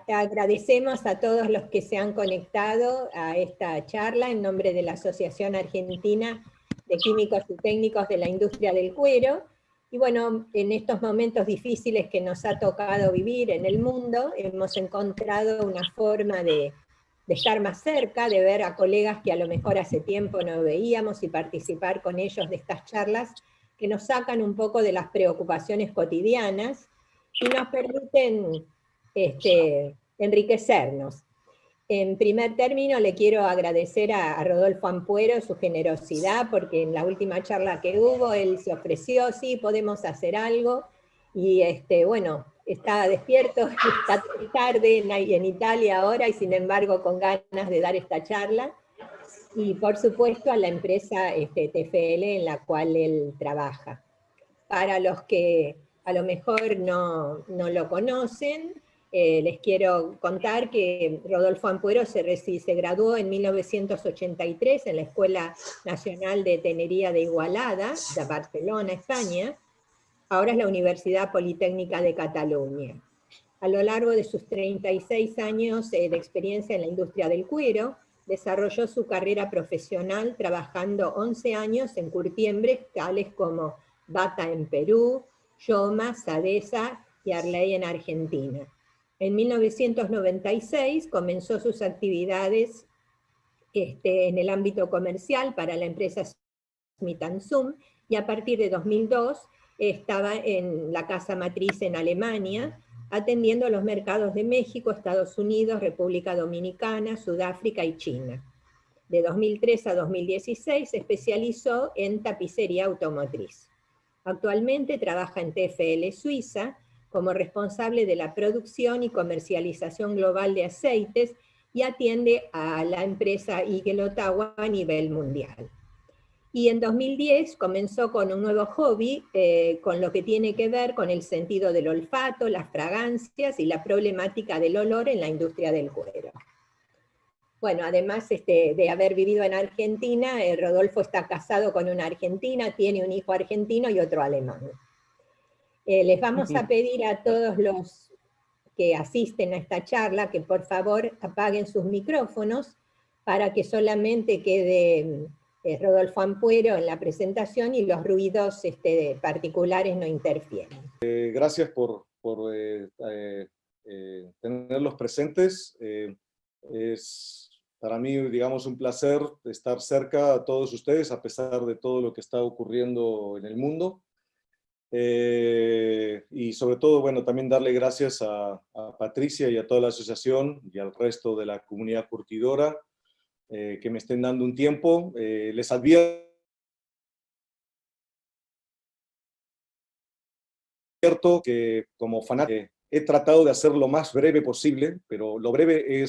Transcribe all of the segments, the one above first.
Agradecemos a todos los que se han conectado a esta charla en nombre de la Asociación Argentina de Químicos y Técnicos de la Industria del Cuero. Y bueno, en estos momentos difíciles que nos ha tocado vivir en el mundo, hemos encontrado una forma de estar más cerca, de ver a colegas que a lo mejor hace tiempo no veíamos y participar con ellos de estas charlas que nos sacan un poco de las preocupaciones cotidianas y nos permiten enriquecernos. En primer término, le quiero agradecer a Rodolfo Ampuero su generosidad, porque en la última charla que hubo, él se ofreció, sí, podemos hacer algo, y bueno, está despierto, está tarde en Italia ahora, y sin embargo con ganas de dar esta charla, y por supuesto a la empresa TFL en la cual él trabaja. Para los que a lo mejor no lo conocen, les quiero contar que Rodolfo Ampuero se graduó en 1983 en la Escuela Nacional de Tenería de Igualada, de Barcelona, España. Ahora es la Universidad Politécnica de Cataluña. A lo largo de sus 36 años de experiencia en la industria del cuero, desarrolló su carrera profesional trabajando 11 años en curtiembres tales como Bata en Perú, Yoma, Sadesa y Arley en Argentina. En 1996 comenzó sus actividades en el ámbito comercial para la empresa Smith & Son, y a partir de 2002 estaba en la casa matriz en Alemania, atendiendo los mercados de México, Estados Unidos, República Dominicana, Sudáfrica y China. De 2003 a 2016 se especializó en tapicería automotriz. Actualmente trabaja en TFL Suiza como responsable de la producción y comercialización global de aceites y atiende a la empresa Eagle Ottawa a nivel mundial. Y en 2010 comenzó con un nuevo hobby, con lo que tiene que ver con el sentido del olfato, las fragancias y la problemática del olor en la industria del cuero. Bueno, además de haber vivido en Argentina, Rodolfo está casado con una argentina, tiene un hijo argentino y otro alemán. Les vamos a pedir a todos los que asisten a esta charla que por favor apaguen sus micrófonos para que solamente quede Rodolfo Ampuero en la presentación y los ruidos particulares no interfieren. Gracias por tenerlos presentes. Es para mí, digamos, un placer estar cerca a todos ustedes a pesar de todo lo que está ocurriendo en el mundo. Y sobre todo, bueno, también darle gracias a Patricia y a toda la asociación y al resto de la comunidad curtidora que me estén dando un tiempo. Les advierto que como fanático he tratado de hacer lo más breve posible, pero lo breve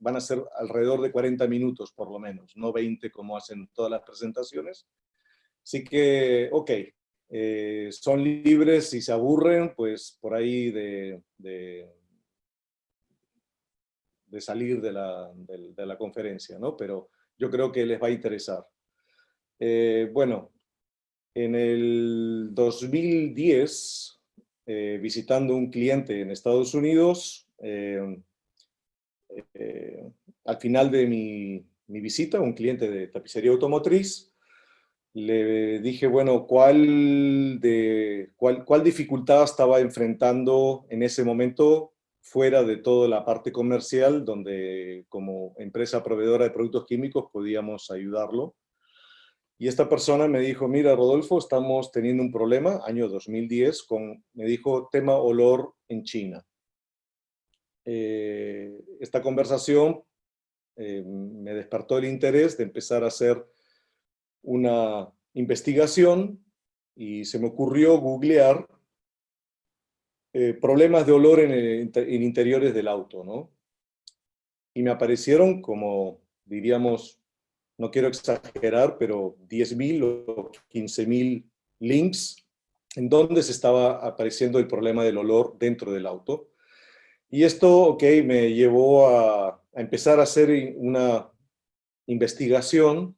van a ser alrededor de 40 minutos por lo menos, no 20 como hacen todas las presentaciones. Así que, ok, son libres si se aburren, pues por ahí de salir de la conferencia, ¿no? Pero yo creo que les va a interesar. Bueno, en el 2010, visitando un cliente en Estados Unidos, al final de mi visita, un cliente de tapicería automotriz, le dije, bueno, ¿cuál dificultad estaba enfrentando en ese momento fuera de toda la parte comercial, donde como empresa proveedora de productos químicos podíamos ayudarlo? Y esta persona me dijo, mira, Rodolfo, estamos teniendo un problema, año 2010, me dijo, tema olor en China. Esta conversación me despertó el interés de empezar a hacer una investigación y se me ocurrió googlear problemas de olor en interiores del auto, ¿no? Y me aparecieron como, diríamos, no quiero exagerar, pero 10.000 o 15.000 links en donde se estaba apareciendo el problema del olor dentro del auto. Y esto, ok, me llevó a empezar a hacer una investigación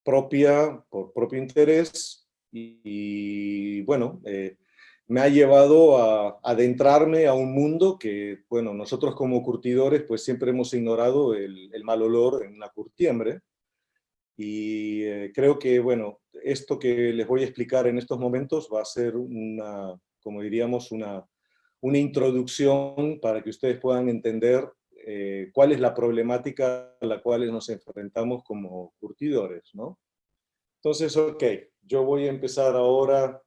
propia, por propio interés, y bueno, me ha llevado a adentrarme a un mundo que, bueno, nosotros como curtidores pues siempre hemos ignorado el mal olor en una curtiembre. Y creo que, bueno, esto que les voy a explicar en estos momentos va a ser una, como diríamos, una introducción para que ustedes puedan entender cuál es la problemática a la cual nos enfrentamos como curtidores, ¿no? Entonces, ok, yo voy a empezar ahora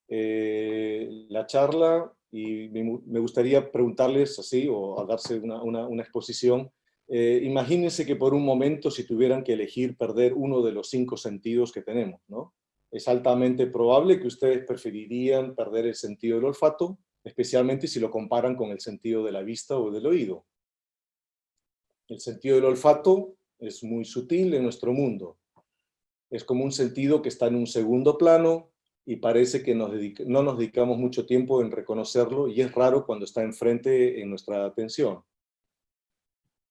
la charla y me gustaría preguntarles así, o a darse una exposición. Imagínense que por un momento, si tuvieran que elegir perder uno de los 5 sentidos que tenemos, ¿no? Es altamente probable que ustedes preferirían perder el sentido del olfato, especialmente si lo comparan con el sentido de la vista o del oído. El sentido del olfato es muy sutil en nuestro mundo. Es como un sentido que está en un segundo plano y parece que no nos dedicamos mucho tiempo en reconocerlo, y es raro cuando está enfrente en nuestra atención.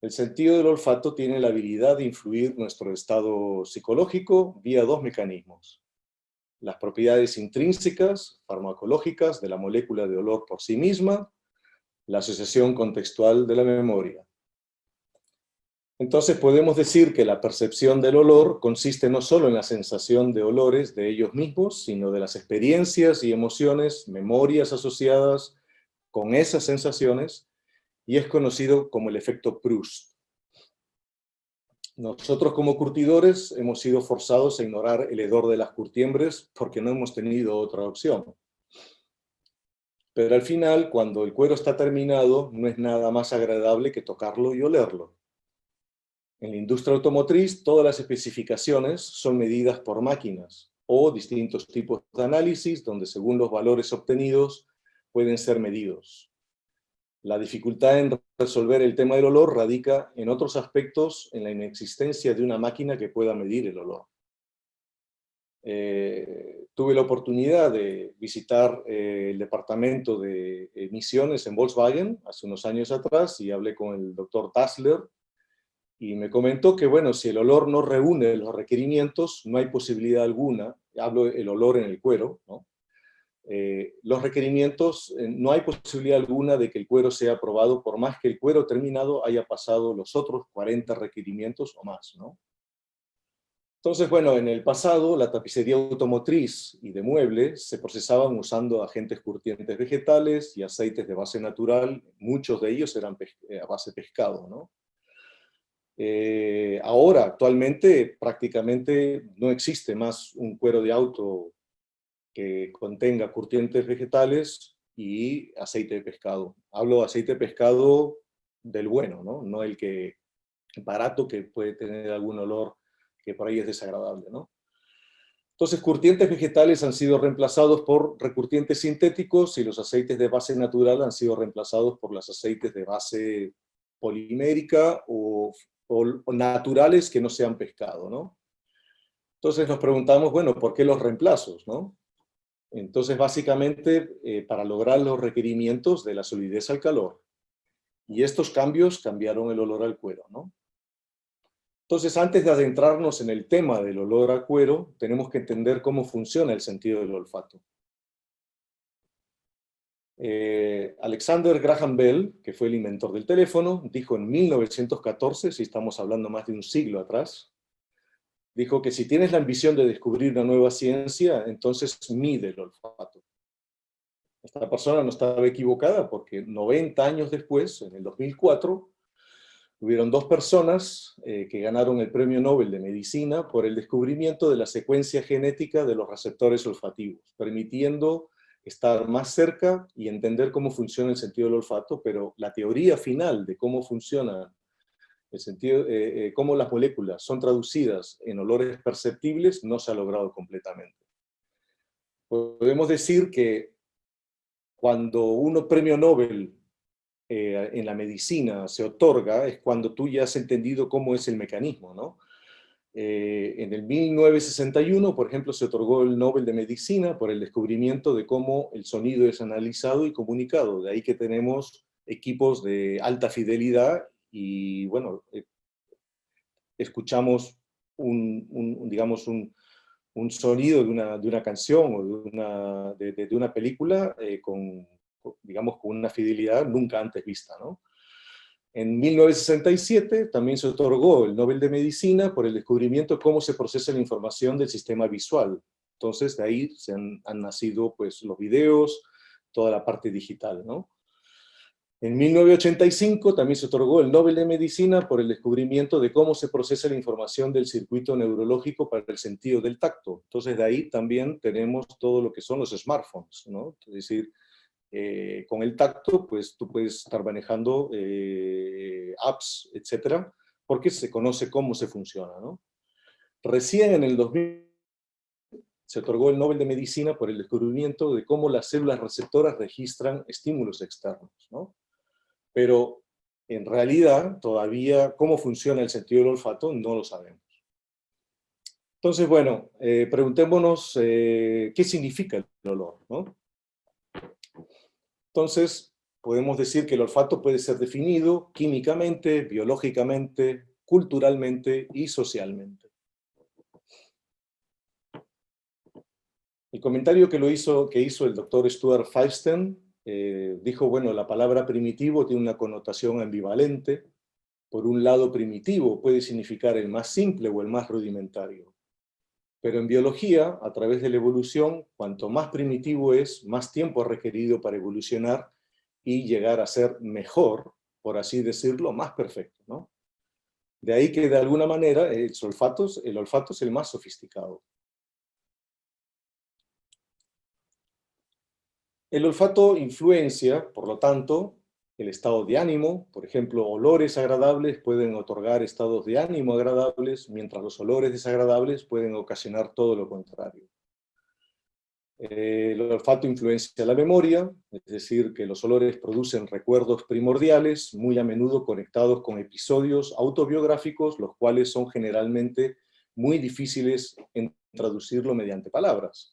El sentido del olfato tiene la habilidad de influir en nuestro estado psicológico vía 2 mecanismos: las propiedades intrínsecas, farmacológicas, de la molécula de olor por sí misma, la asociación contextual de la memoria. Entonces podemos decir que la percepción del olor consiste no solo en la sensación de olores de ellos mismos, sino de las experiencias y emociones, memorias asociadas con esas sensaciones, y es conocido como el efecto Proust. Nosotros como curtidores hemos sido forzados a ignorar el hedor de las curtiembres porque no hemos tenido otra opción. Pero al final, cuando el cuero está terminado, no es nada más agradable que tocarlo y olerlo. En la industria automotriz, todas las especificaciones son medidas por máquinas o distintos tipos de análisis donde, según los valores obtenidos, pueden ser medidos. La dificultad en resolver el tema del olor radica en otros aspectos, en la inexistencia de una máquina que pueda medir el olor. Tuve la oportunidad de visitar el departamento de emisiones en Volkswagen hace unos años atrás y hablé con el doctor Dassler, y me comentó que, bueno, si el olor no reúne los requerimientos, no hay posibilidad alguna, hablo del olor en el cuero, ¿no? Los requerimientos, no hay posibilidad alguna de que el cuero sea aprobado por más que el cuero terminado haya pasado los otros 40 requerimientos o más, ¿no? Entonces, bueno, en el pasado la tapicería automotriz y de muebles se procesaban usando agentes curtientes vegetales y aceites de base natural, muchos de ellos eran a base de pescado, ¿no? Ahora, actualmente, prácticamente no existe más un cuero de auto que contenga curtientes vegetales y aceite de pescado. Hablo de aceite de pescado del bueno, ¿no? No el que barato, que puede tener algún olor que por ahí es desagradable, ¿no? Entonces, curtientes vegetales han sido reemplazados por recurtientes sintéticos y los aceites de base natural han sido reemplazados por los aceites de base polimérica o naturales que no sean pescado, ¿no? Entonces nos preguntamos, bueno, ¿por qué los reemplazos, no? Entonces, básicamente, para lograr los requerimientos de la solidez al calor. Y estos cambios cambiaron el olor al cuero, ¿no? Entonces, antes de adentrarnos en el tema del olor a cuero, tenemos que entender cómo funciona el sentido del olfato. Alexander Graham Bell, que fue el inventor del teléfono, dijo en 1914, si estamos hablando más de un siglo atrás, dijo que si tienes la ambición de descubrir una nueva ciencia, entonces mide el olfato. Esta persona no estaba equivocada porque 90 años después, en el 2004, hubieron 2 personas que ganaron el Premio Nobel de Medicina por el descubrimiento de la secuencia genética de los receptores olfativos, permitiendo estar más cerca y entender cómo funciona el sentido del olfato, pero la teoría final de cómo funciona el sentido, cómo las moléculas son traducidas en olores perceptibles, no se ha logrado completamente. Podemos decir que cuando un premio Nobel en la medicina se otorga, es cuando tú ya has entendido cómo es el mecanismo, ¿no? En el 1961, por ejemplo, se otorgó el Nobel de Medicina por el descubrimiento de cómo el sonido es analizado y comunicado. De ahí que tenemos equipos de alta fidelidad y, bueno, escuchamos digamos, un sonido de una canción o de una película digamos, con una fidelidad nunca antes vista, ¿no? En 1967 también se otorgó el Nobel de Medicina por el descubrimiento de cómo se procesa la información del sistema visual. Entonces, de ahí han nacido pues, los videos, toda la parte digital, ¿no? En 1985 también se otorgó el Nobel de Medicina por el descubrimiento de cómo se procesa la información del circuito neurológico para el sentido del tacto. Entonces, de ahí también tenemos todo lo que son los smartphones, ¿no? Es decir, con el tacto, pues tú puedes estar manejando apps, etcétera, porque se conoce cómo se funciona, ¿no? Recién en el 2000 se otorgó el Nobel de Medicina por el descubrimiento de cómo las células receptoras registran estímulos externos, ¿no? Pero en realidad todavía cómo funciona el sentido del olfato no lo sabemos. Entonces, bueno, preguntémonos qué significa el olor, ¿no? Entonces, podemos decir que el olfato puede ser definido químicamente, biológicamente, culturalmente y socialmente. El comentario que hizo el doctor Stuart Feistein dijo, bueno, la palabra primitivo tiene una connotación ambivalente. Por un lado, primitivo puede significar el más simple o el más rudimentario. Pero en biología, a través de la evolución, cuanto más primitivo es, más tiempo ha requerido para evolucionar y llegar a ser mejor, por así decirlo, más perfecto, ¿no? De ahí que de alguna manera el olfato es el más sofisticado. El olfato influencia, por lo tanto, el estado de ánimo. Por ejemplo, olores agradables pueden otorgar estados de ánimo agradables, mientras los olores desagradables pueden ocasionar todo lo contrario. El olfato influencia la memoria, es decir, que los olores producen recuerdos primordiales, muy a menudo conectados con episodios autobiográficos, los cuales son generalmente muy difíciles en traducirlo mediante palabras.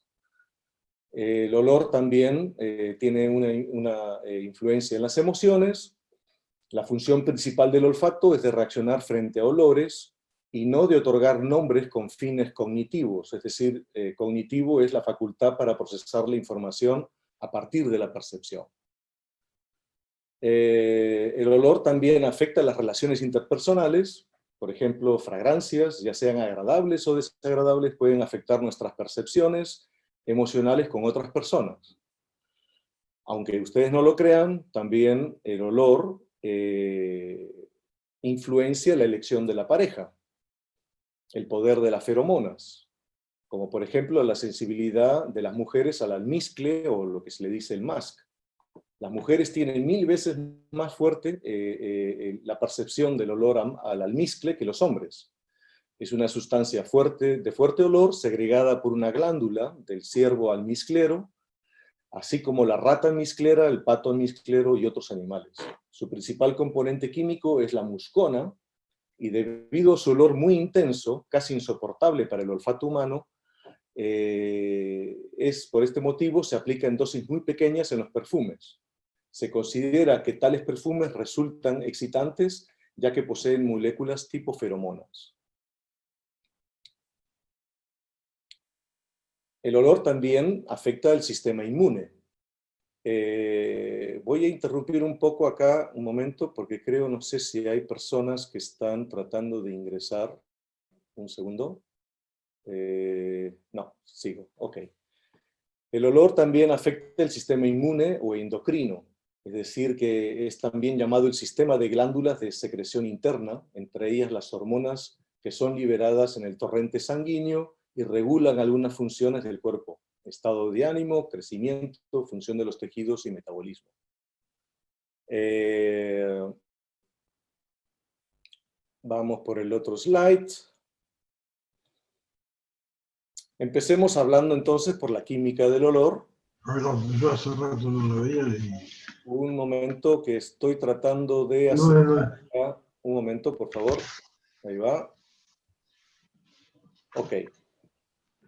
El olor también tiene una influencia en las emociones. La función principal del olfato es de reaccionar frente a olores y no de otorgar nombres con fines cognitivos. Es decir, cognitivo es la facultad para procesar la información a partir de la percepción. El olor también afecta las relaciones interpersonales. Por ejemplo, fragancias, ya sean agradables o desagradables, pueden afectar nuestras percepciones emocionales con otras personas. Aunque ustedes no lo crean, también el olor influencia la elección de la pareja, el poder de las feromonas, como por ejemplo la sensibilidad de las mujeres al almizcle o lo que se le dice el musk. Las mujeres tienen 1000 veces más fuerte la percepción del olor al almizcle que los hombres. Es una sustancia de fuerte olor, segregada por una glándula del ciervo almizclero, así como la rata almizclera, el pato almizclero y otros animales. Su principal componente químico es la muscona, y debido a su olor muy intenso, casi insoportable para el olfato humano, por este motivo se aplica en dosis muy pequeñas en los perfumes. Se considera que tales perfumes resultan excitantes, ya que poseen moléculas tipo feromonas. El olor también afecta al sistema inmune. Voy a interrumpir un poco acá, un momento, porque creo, no sé si hay personas que están tratando de ingresar. Un segundo. No, sigo, ok. El olor también afecta el sistema inmune o endocrino, es decir, que es también llamado el sistema de glándulas de secreción interna, entre ellas las hormonas que son liberadas en el torrente sanguíneo y regulan algunas funciones del cuerpo: estado de ánimo, crecimiento, función de los tejidos y metabolismo. Vamos por el otro slide. Empecemos hablando entonces por la química del olor. Yo hace rato no lo veía y... Un momento que estoy tratando de hacer. Un momento, por favor. Ahí va. Ok.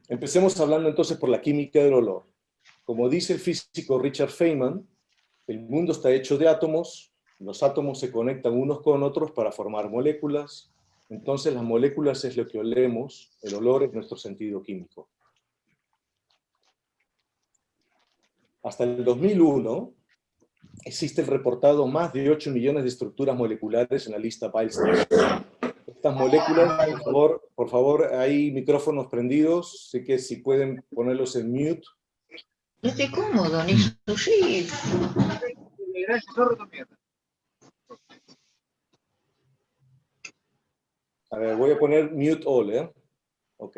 Empecemos hablando entonces por la química del olor. Como dice el físico Richard Feynman, el mundo está hecho de átomos, los átomos se conectan unos con otros para formar moléculas, entonces las moléculas es lo que olemos, el olor es nuestro sentido químico. Hasta el 2001 existen reportados más de 8 millones de estructuras moleculares en la lista Pilestone. Estas moléculas, por favor, hay micrófonos prendidos, así que si pueden ponerlos en mute. No esté cómodo, ni sí. A ver, voy a poner mute all, ¿eh? Ok.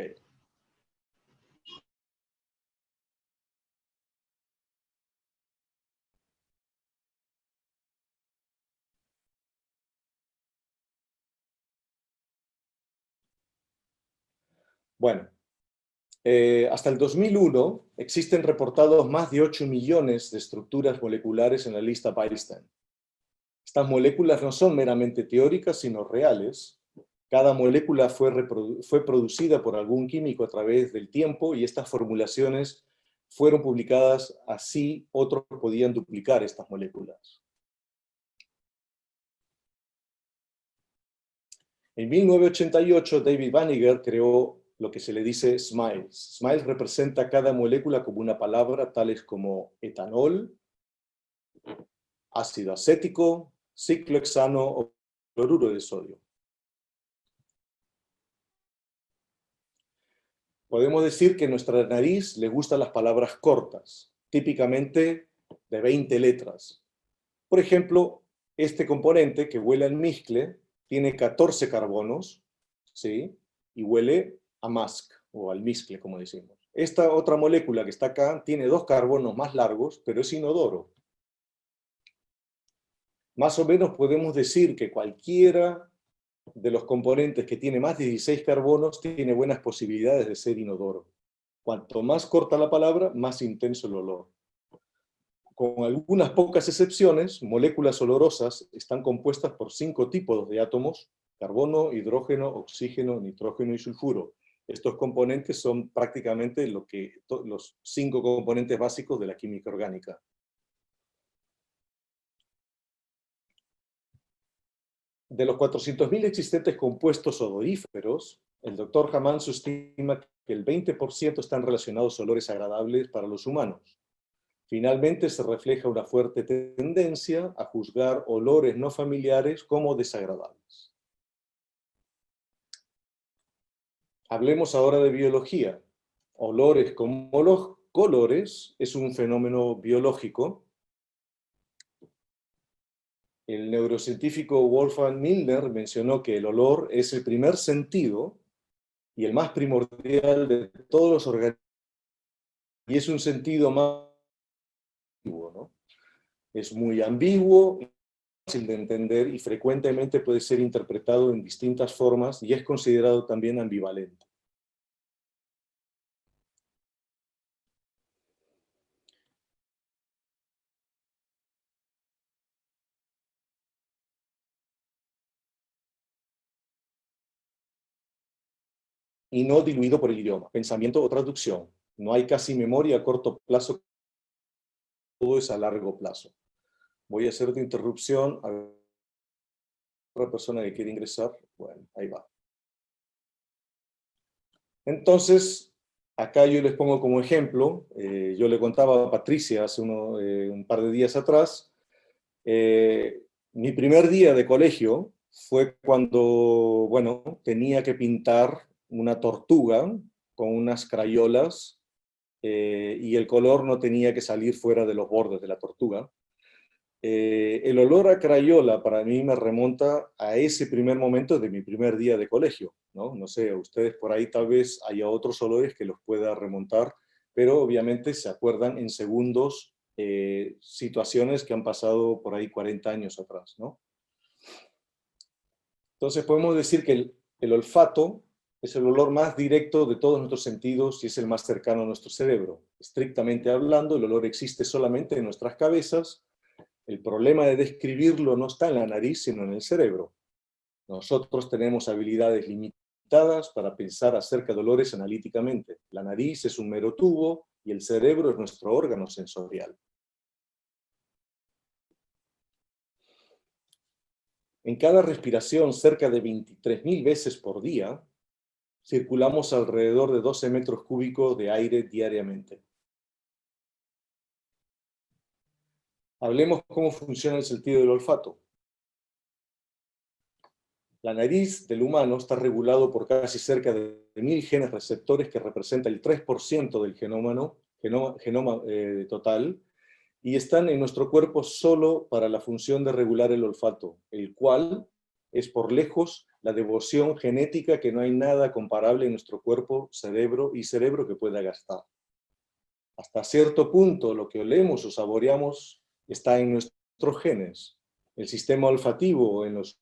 Bueno, hasta el 2001 existen reportados más de 8 millones de estructuras moleculares en la lista Pilestone. Estas moléculas no son meramente teóricas, sino reales. Cada molécula fue producida por algún químico a través del tiempo y estas formulaciones fueron publicadas, así otros podían duplicar estas moléculas. En 1988, David Banniger creó lo que se le dice SMILES. SMILES representa cada molécula como una palabra, tales como etanol, ácido acético, ciclohexano o cloruro de sodio. Podemos decir que a nuestra nariz le gustan las palabras cortas, típicamente de 20 letras. Por ejemplo, este componente que huele a almizcle tiene 14 carbonos, ¿sí? Y huele a musk, o almizcle, como decimos. Esta otra molécula que está acá tiene 2 carbonos más largos, pero es inodoro. Más o menos podemos decir que cualquiera de los componentes que tiene más de 16 carbonos tiene buenas posibilidades de ser inodoro. Cuanto más corta la palabra, más intenso el olor. Con algunas pocas excepciones, moléculas olorosas están compuestas por 5 tipos de átomos: carbono, hidrógeno, oxígeno, nitrógeno y sulfuro. Estos componentes son prácticamente los 5 componentes básicos de la química orgánica. De los 400.000 existentes compuestos odoríferos, el Dr. Hamann estima que el 20% están relacionados a olores agradables para los humanos. Finalmente, se refleja una fuerte tendencia a juzgar olores no familiares como desagradables. Hablemos ahora de biología. Olores como los colores es un fenómeno biológico. El neurocientífico Wolfgang Milner mencionó que el olor es el primer sentido y el más primordial de todos los organismos, y es un sentido más ambiguo, ¿no? Es muy ambiguo, fácil de entender y frecuentemente puede ser interpretado en distintas formas y es considerado también ambivalente. Y no diluido por el idioma, pensamiento o traducción. No hay casi memoria a corto plazo, todo es a largo plazo. Voy a hacer una interrupción a otra persona que quiere ingresar. Bueno, ahí va. Entonces, acá yo les pongo como ejemplo, yo le contaba a Patricia hace un par de días atrás, mi primer día de colegio fue cuando, bueno, tenía que pintar una tortuga con unas crayolas y el color no tenía que salir fuera de los bordes de la tortuga. El olor a crayola para mí me remonta a ese primer momento de mi primer día de colegio, ¿no? No sé, a ustedes por ahí tal vez haya otros olores que los pueda remontar, pero obviamente se acuerdan en segundos situaciones que han pasado por ahí 40 años atrás, ¿no? Entonces podemos decir que el olfato es el olor más directo de todos nuestros sentidos y es el más cercano a nuestro cerebro. Estrictamente hablando, el olor existe solamente en nuestras cabezas. El problema de describirlo no está en la nariz, sino en el cerebro. Nosotros tenemos habilidades limitadas para pensar acerca de olores analíticamente. La nariz es un mero tubo y el cerebro es nuestro órgano sensorial. En cada respiración, cerca de 23.000 veces por día, circulamos alrededor de 12 metros cúbicos de aire diariamente. Hablemos cómo funciona el sentido del olfato. La nariz del humano está regulado por casi cerca de 1000 genes receptores que representa el 3% del genoma total, y están en nuestro cuerpo solo para la función de regular el olfato, el cual es por lejos la devoción genética que no hay nada comparable en nuestro cuerpo, cerebro que pueda gastar. Hasta cierto punto lo que olemos o saboreamos está en nuestros genes. El sistema olfativo en los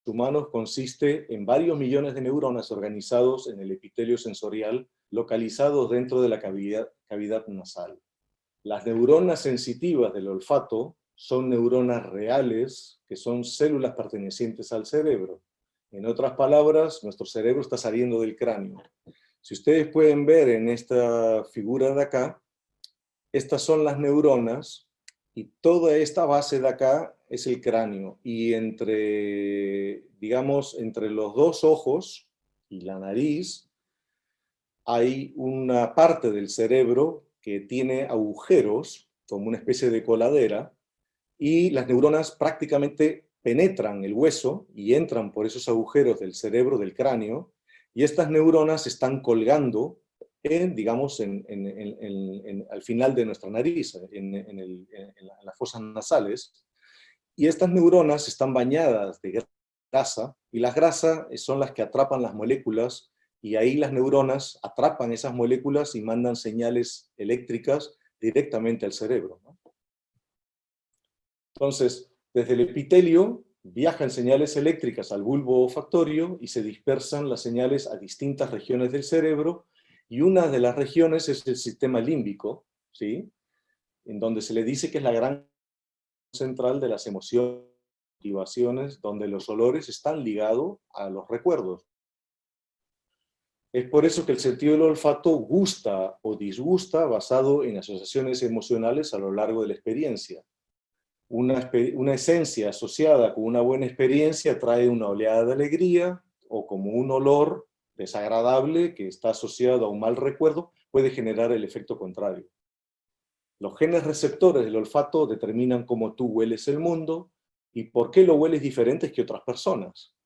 humanos consiste en varios millones de neuronas organizados en el epitelio sensorial, localizados dentro de la cavidad nasal. Las neuronas sensitivas del olfato son neuronas reales, que son células pertenecientes al cerebro. En otras palabras, nuestro cerebro está saliendo del cráneo. Si ustedes pueden ver en esta figura de acá, estas son las neuronas, y toda esta base de acá es el cráneo. Y digamos, entre los dos ojos y la nariz, hay una parte del cerebro que tiene agujeros, como una especie de coladera, y las neuronas prácticamente penetran el hueso y entran por esos agujeros del cerebro, del cráneo, y estas neuronas están colgando, digamos, al final de nuestra nariz, en las fosas nasales, y estas neuronas están bañadas de grasa, y las grasas son las que atrapan las moléculas, y ahí las neuronas atrapan esas moléculas y mandan señales eléctricas directamente al cerebro, ¿no? Entonces, desde el epitelio viajan señales eléctricas al bulbo olfactorio y se dispersan las señales a distintas regiones del cerebro, y una de las regiones es el sistema límbico, ¿sí? En donde se le dice que es la gran central de las emociones, motivaciones, donde los olores están ligados a los recuerdos. Es por eso que el sentido del olfato gusta o disgusta basado en asociaciones emocionales a lo largo de la experiencia. Una esencia asociada con una buena experiencia trae una oleada de alegría, o como un olor desagradable que está asociado a un mal recuerdo puede generar el efecto contrario. Los genes receptores del olfato determinan cómo tú hueles el mundo y por qué lo hueles diferente que otras personas.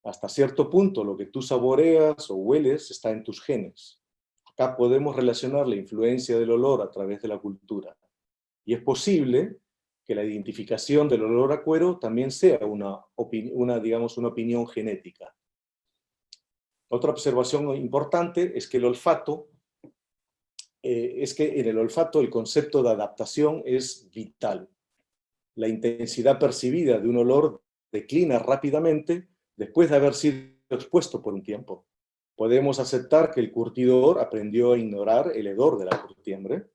Hasta cierto punto, lo que tú saboreas o hueles está en tus genes. Acá podemos relacionar la influencia del olor a través de la cultura. Y es posible que la identificación del olor a cuero también sea una opinión genética. Otra observación importante es que en el olfato el concepto de adaptación es vital. La intensidad percibida de un olor declina rápidamente después de haber sido expuesto por un tiempo. Podemos aceptar que el curtidor aprendió a ignorar el hedor de la curtiembre.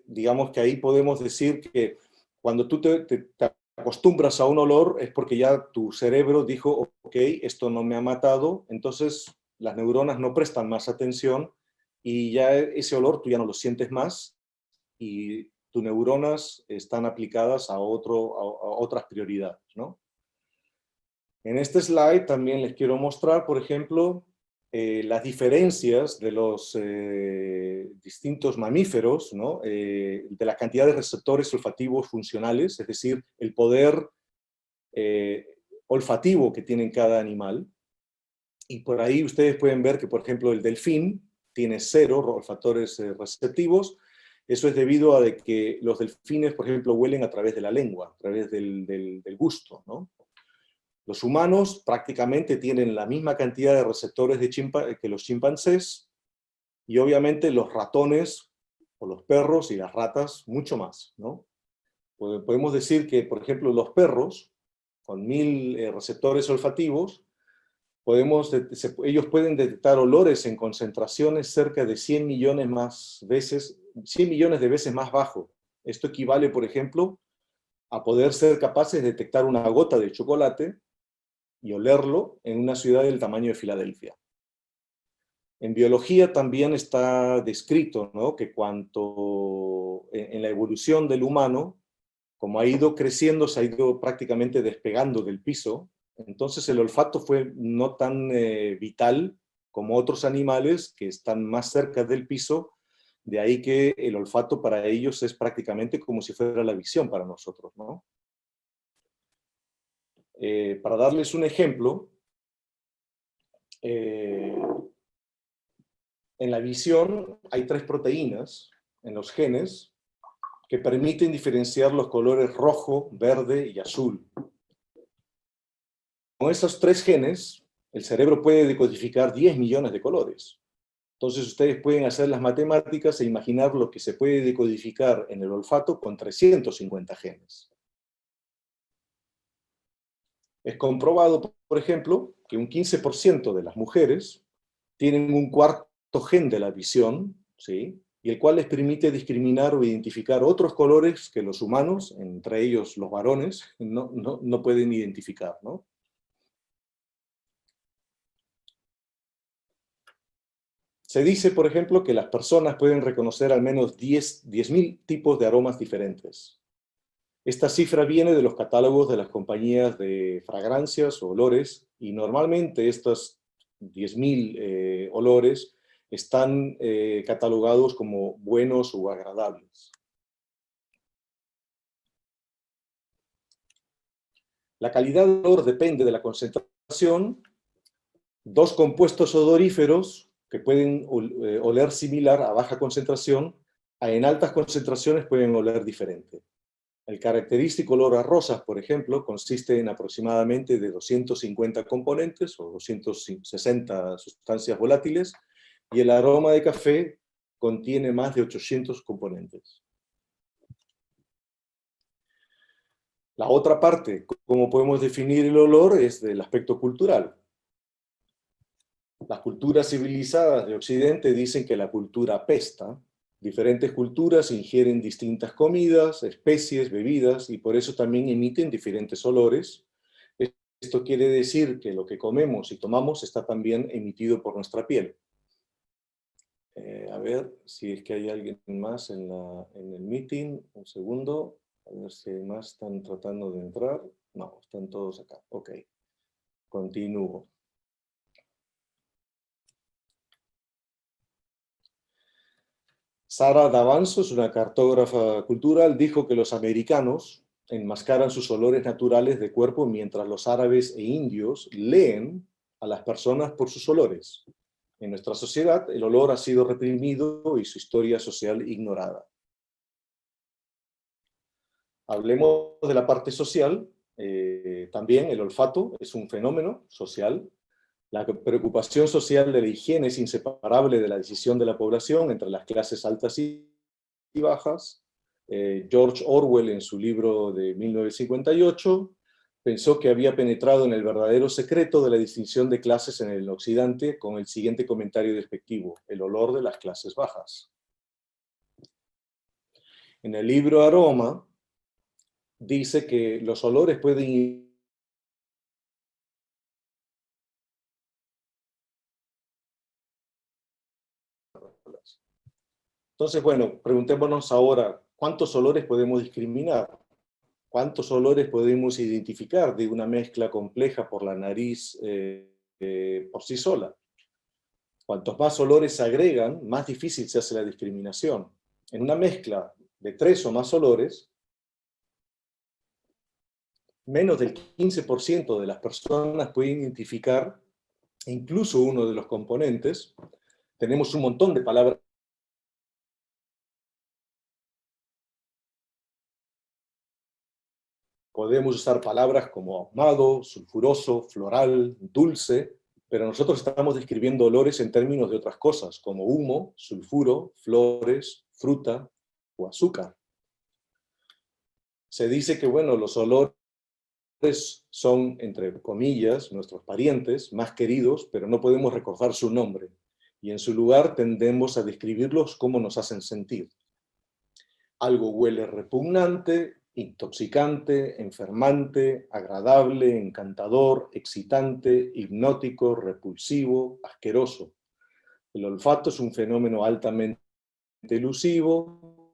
Digamos que ahí podemos decir que cuando tú te acostumbras a un olor es porque ya tu cerebro dijo, ok, esto no me ha matado, entonces las neuronas no prestan más atención y ya ese olor tú ya no lo sientes más y tus neuronas están aplicadas a otras prioridades, ¿no? En este slide también les quiero mostrar, por ejemplo, las diferencias de los distintos mamíferos, ¿no? De la cantidad de receptores olfativos funcionales, es decir, el poder olfativo que tiene cada animal. Y por ahí ustedes pueden ver que, por ejemplo, el delfín tiene 0 olfatores receptivos. Eso es debido a que los delfines, por ejemplo, huelen a través de la lengua, a través del gusto, ¿no? Los humanos prácticamente tienen la misma cantidad de receptores que los chimpancés, y obviamente los ratones, o los perros y las ratas, mucho más, ¿no? Podemos decir que, por ejemplo, los perros, con 1000 receptores olfativos, ellos pueden detectar olores en concentraciones cerca de 100 millones de veces más bajo. Esto equivale, por ejemplo, a poder ser capaces de detectar una gota de chocolate y olerlo en una ciudad del tamaño de Filadelfia. En biología también está descrito, ¿no?, que en la evolución del humano, como ha ido creciendo, se ha ido prácticamente despegando del piso, entonces el olfato fue no tan vital como otros animales que están más cerca del piso, De ahí que el olfato para ellos es prácticamente como si fuera la visión para nosotros, ¿no? Para darles un ejemplo, en la visión hay 3 proteínas en los genes que permiten diferenciar los colores rojo, verde y azul. Con esos 3 genes, el cerebro puede decodificar 10 millones de colores. Entonces ustedes pueden hacer las matemáticas e imaginar lo que se puede decodificar en el olfato con 350 genes. Es comprobado, por ejemplo, que un 15% de las mujeres tienen un cuarto gen de la visión, ¿sí? Y el cual les permite discriminar o identificar otros colores que los humanos, entre ellos los varones, no pueden identificar, ¿no? Se dice, por ejemplo, que las personas pueden reconocer al menos 10.000 tipos de aromas diferentes. Esta cifra viene de los catálogos de las compañías de fragancias o olores, y normalmente estos 10.000 olores están catalogados como buenos o agradables. La calidad del olor depende de la concentración. 2 compuestos odoríferos que pueden oler similar a baja concentración, en altas concentraciones pueden oler diferente. El característico olor a rosas, por ejemplo, consiste en aproximadamente de 250 componentes o 260 sustancias volátiles, y el aroma de café contiene más de 800 componentes. La otra parte, cómo podemos definir el olor, es del aspecto cultural. Las culturas civilizadas de Occidente dicen que la cultura apesta. Diferentes culturas ingieren distintas comidas, especies, bebidas, y por eso también emiten diferentes olores. Esto quiere decir que lo que comemos y tomamos está también emitido por nuestra piel. A ver si es que hay alguien más en el meeting. Un segundo. A ver si más están tratando de entrar. No, están todos acá. Ok. Continúo. Sara D'Avanzo, es una cartógrafa cultural, dijo que los americanos enmascaran sus olores naturales de cuerpo, mientras los árabes e indios leen a las personas por sus olores. En nuestra sociedad, el olor ha sido reprimido y su historia social ignorada. Hablemos de la parte social. También el olfato es un fenómeno social. La preocupación social de la higiene es inseparable de la decisión de la población entre las clases altas y bajas. George Orwell, en su libro de 1958, pensó que había penetrado en el verdadero secreto de la distinción de clases en el occidente con el siguiente comentario despectivo: el olor de las clases bajas. En el libro Aroma, dice que los olores pueden Entonces, bueno, preguntémonos ahora, ¿cuántos olores podemos discriminar? ¿Cuántos olores podemos identificar de una mezcla compleja por la nariz por sí sola? Cuantos más olores se agregan, más difícil se hace la discriminación. En una mezcla de 3 o más olores, menos del 15% de las personas pueden identificar incluso uno de los componentes. Tenemos un montón de palabras Podemos usar palabras como ahumado, sulfuroso, floral, dulce, pero nosotros estamos describiendo olores en términos de otras cosas, como humo, sulfuro, flores, fruta o azúcar. Se dice que, bueno, los olores son, entre comillas, nuestros parientes más queridos, pero no podemos recordar su nombre, y en su lugar tendemos a describirlos como nos hacen sentir. Algo huele repugnante, intoxicante, enfermante, agradable, encantador, excitante, hipnótico, repulsivo, asqueroso. El olfato es un fenómeno altamente elusivo.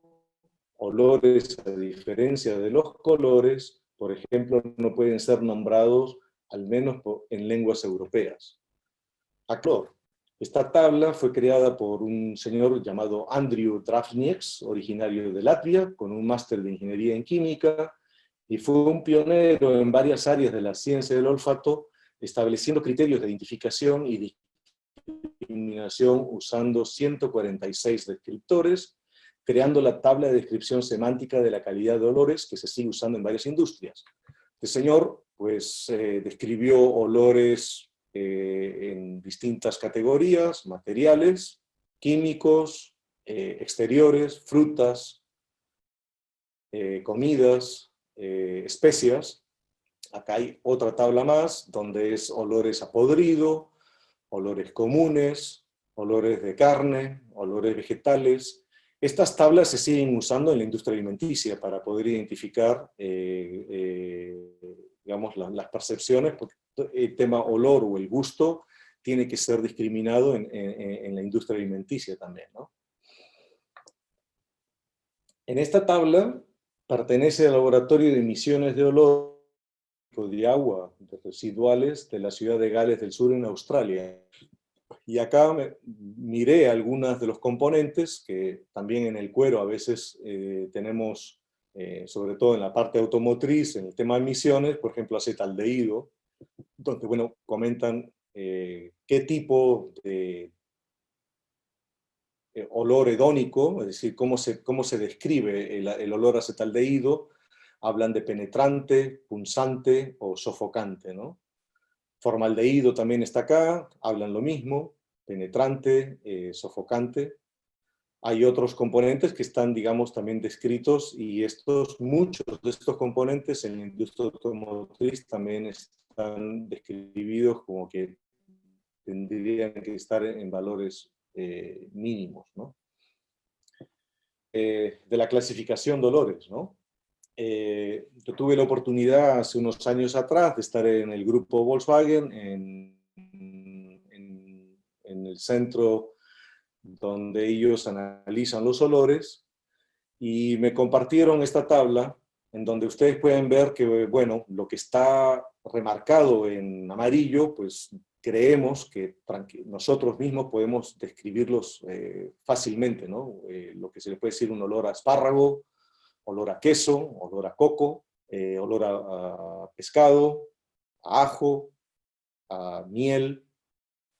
Olores, a diferencia de los colores, por ejemplo, no pueden ser nombrados, al menos en lenguas europeas. A color. Esta tabla fue creada por un señor llamado Andrew Travnieks, originario de Latvia, con un máster de ingeniería en química, y fue un pionero en varias áreas de la ciencia del olfato, estableciendo criterios de identificación y discriminación usando 146 descriptores, creando la tabla de descripción semántica de la calidad de olores que se sigue usando en varias industrias. Este señor, pues, describió olores en distintas categorías, materiales, químicos, exteriores, frutas, comidas, especias. Acá hay otra tabla más, donde es olores a podrido, olores comunes, olores de carne, olores vegetales. Estas tablas se siguen usando en la industria alimenticia para poder identificar, digamos, las percepciones, porque el tema olor o el gusto tiene que ser discriminado en la industria alimenticia también, ¿no? En esta tabla pertenece al Laboratorio de Emisiones de Olor de Agua Residuales de la ciudad de Gales del Sur en Australia. Y acá miré algunos de los componentes que también en el cuero a veces tenemos, sobre todo en la parte automotriz, en el tema de emisiones, por ejemplo, acetaldehído, donde, bueno, comentan qué tipo de olor hedónico, es decir, cómo se describe el olor acetaldehído. Hablan de penetrante, punzante o sofocante, ¿no? Formaldehído también está acá, hablan lo mismo, penetrante, sofocante. Hay otros componentes que están, digamos, también descritos, y muchos de estos componentes en la industria automotriz también están describidos como que tendrían que estar en valores mínimos, ¿no? De la clasificación de olores, ¿no? Yo tuve la oportunidad hace unos años atrás de estar en el grupo Volkswagen, en el centro donde ellos analizan los olores, y me compartieron esta tabla en donde ustedes pueden ver que, bueno, lo que está remarcado en amarillo, pues creemos que nosotros mismos podemos describirlos fácilmente, ¿no? Lo que se le puede decir un olor a espárrago, olor a queso, olor a coco, olor a pescado, a ajo, a miel,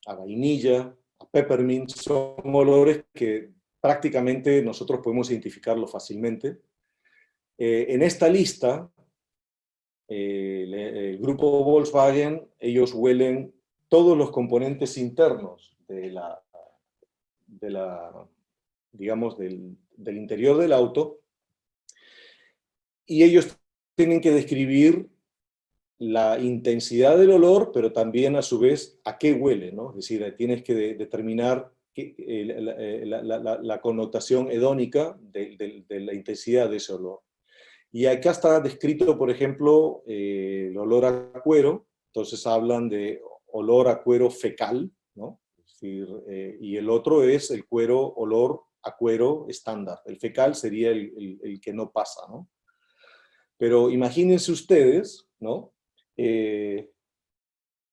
a vainilla, a peppermint. Son olores que prácticamente nosotros podemos identificarlo fácilmente. En esta lista, el grupo Volkswagen, ellos huelen todos los componentes internos digamos, del interior del auto, y ellos tienen que describir la intensidad del olor, pero también a su vez a qué huele, ¿no? Es decir, tienes que determinar la connotación hedónica de la intensidad de ese olor. Y acá está descrito, por ejemplo, el olor a cuero. Entonces hablan de olor a cuero fecal, ¿no? Es decir, y el otro es el olor a cuero estándar. El fecal sería el que no pasa, ¿no? Pero imagínense ustedes, ¿no?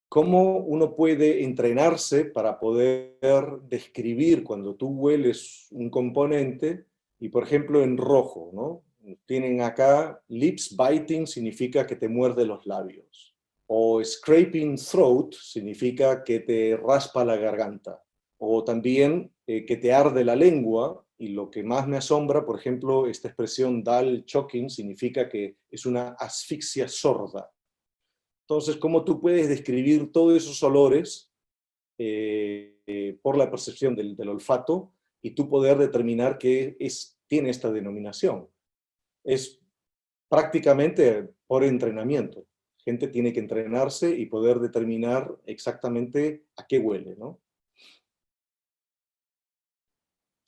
¿Cómo uno puede entrenarse para poder describir cuando tú hueles un componente, y por ejemplo en rojo, ¿no? Tienen acá lips biting, significa que te muerde los labios, o scraping throat significa que te raspa la garganta, o también que te arde la lengua. Y lo que más me asombra, por ejemplo, esta expresión dull choking significa que es una asfixia sorda. Entonces, ¿cómo tú puedes describir todos esos olores por la percepción del olfato, y tú poder determinar qué tiene esta denominación? Es prácticamente por entrenamiento. Gente tiene que entrenarse y poder determinar exactamente a qué huele, ¿no?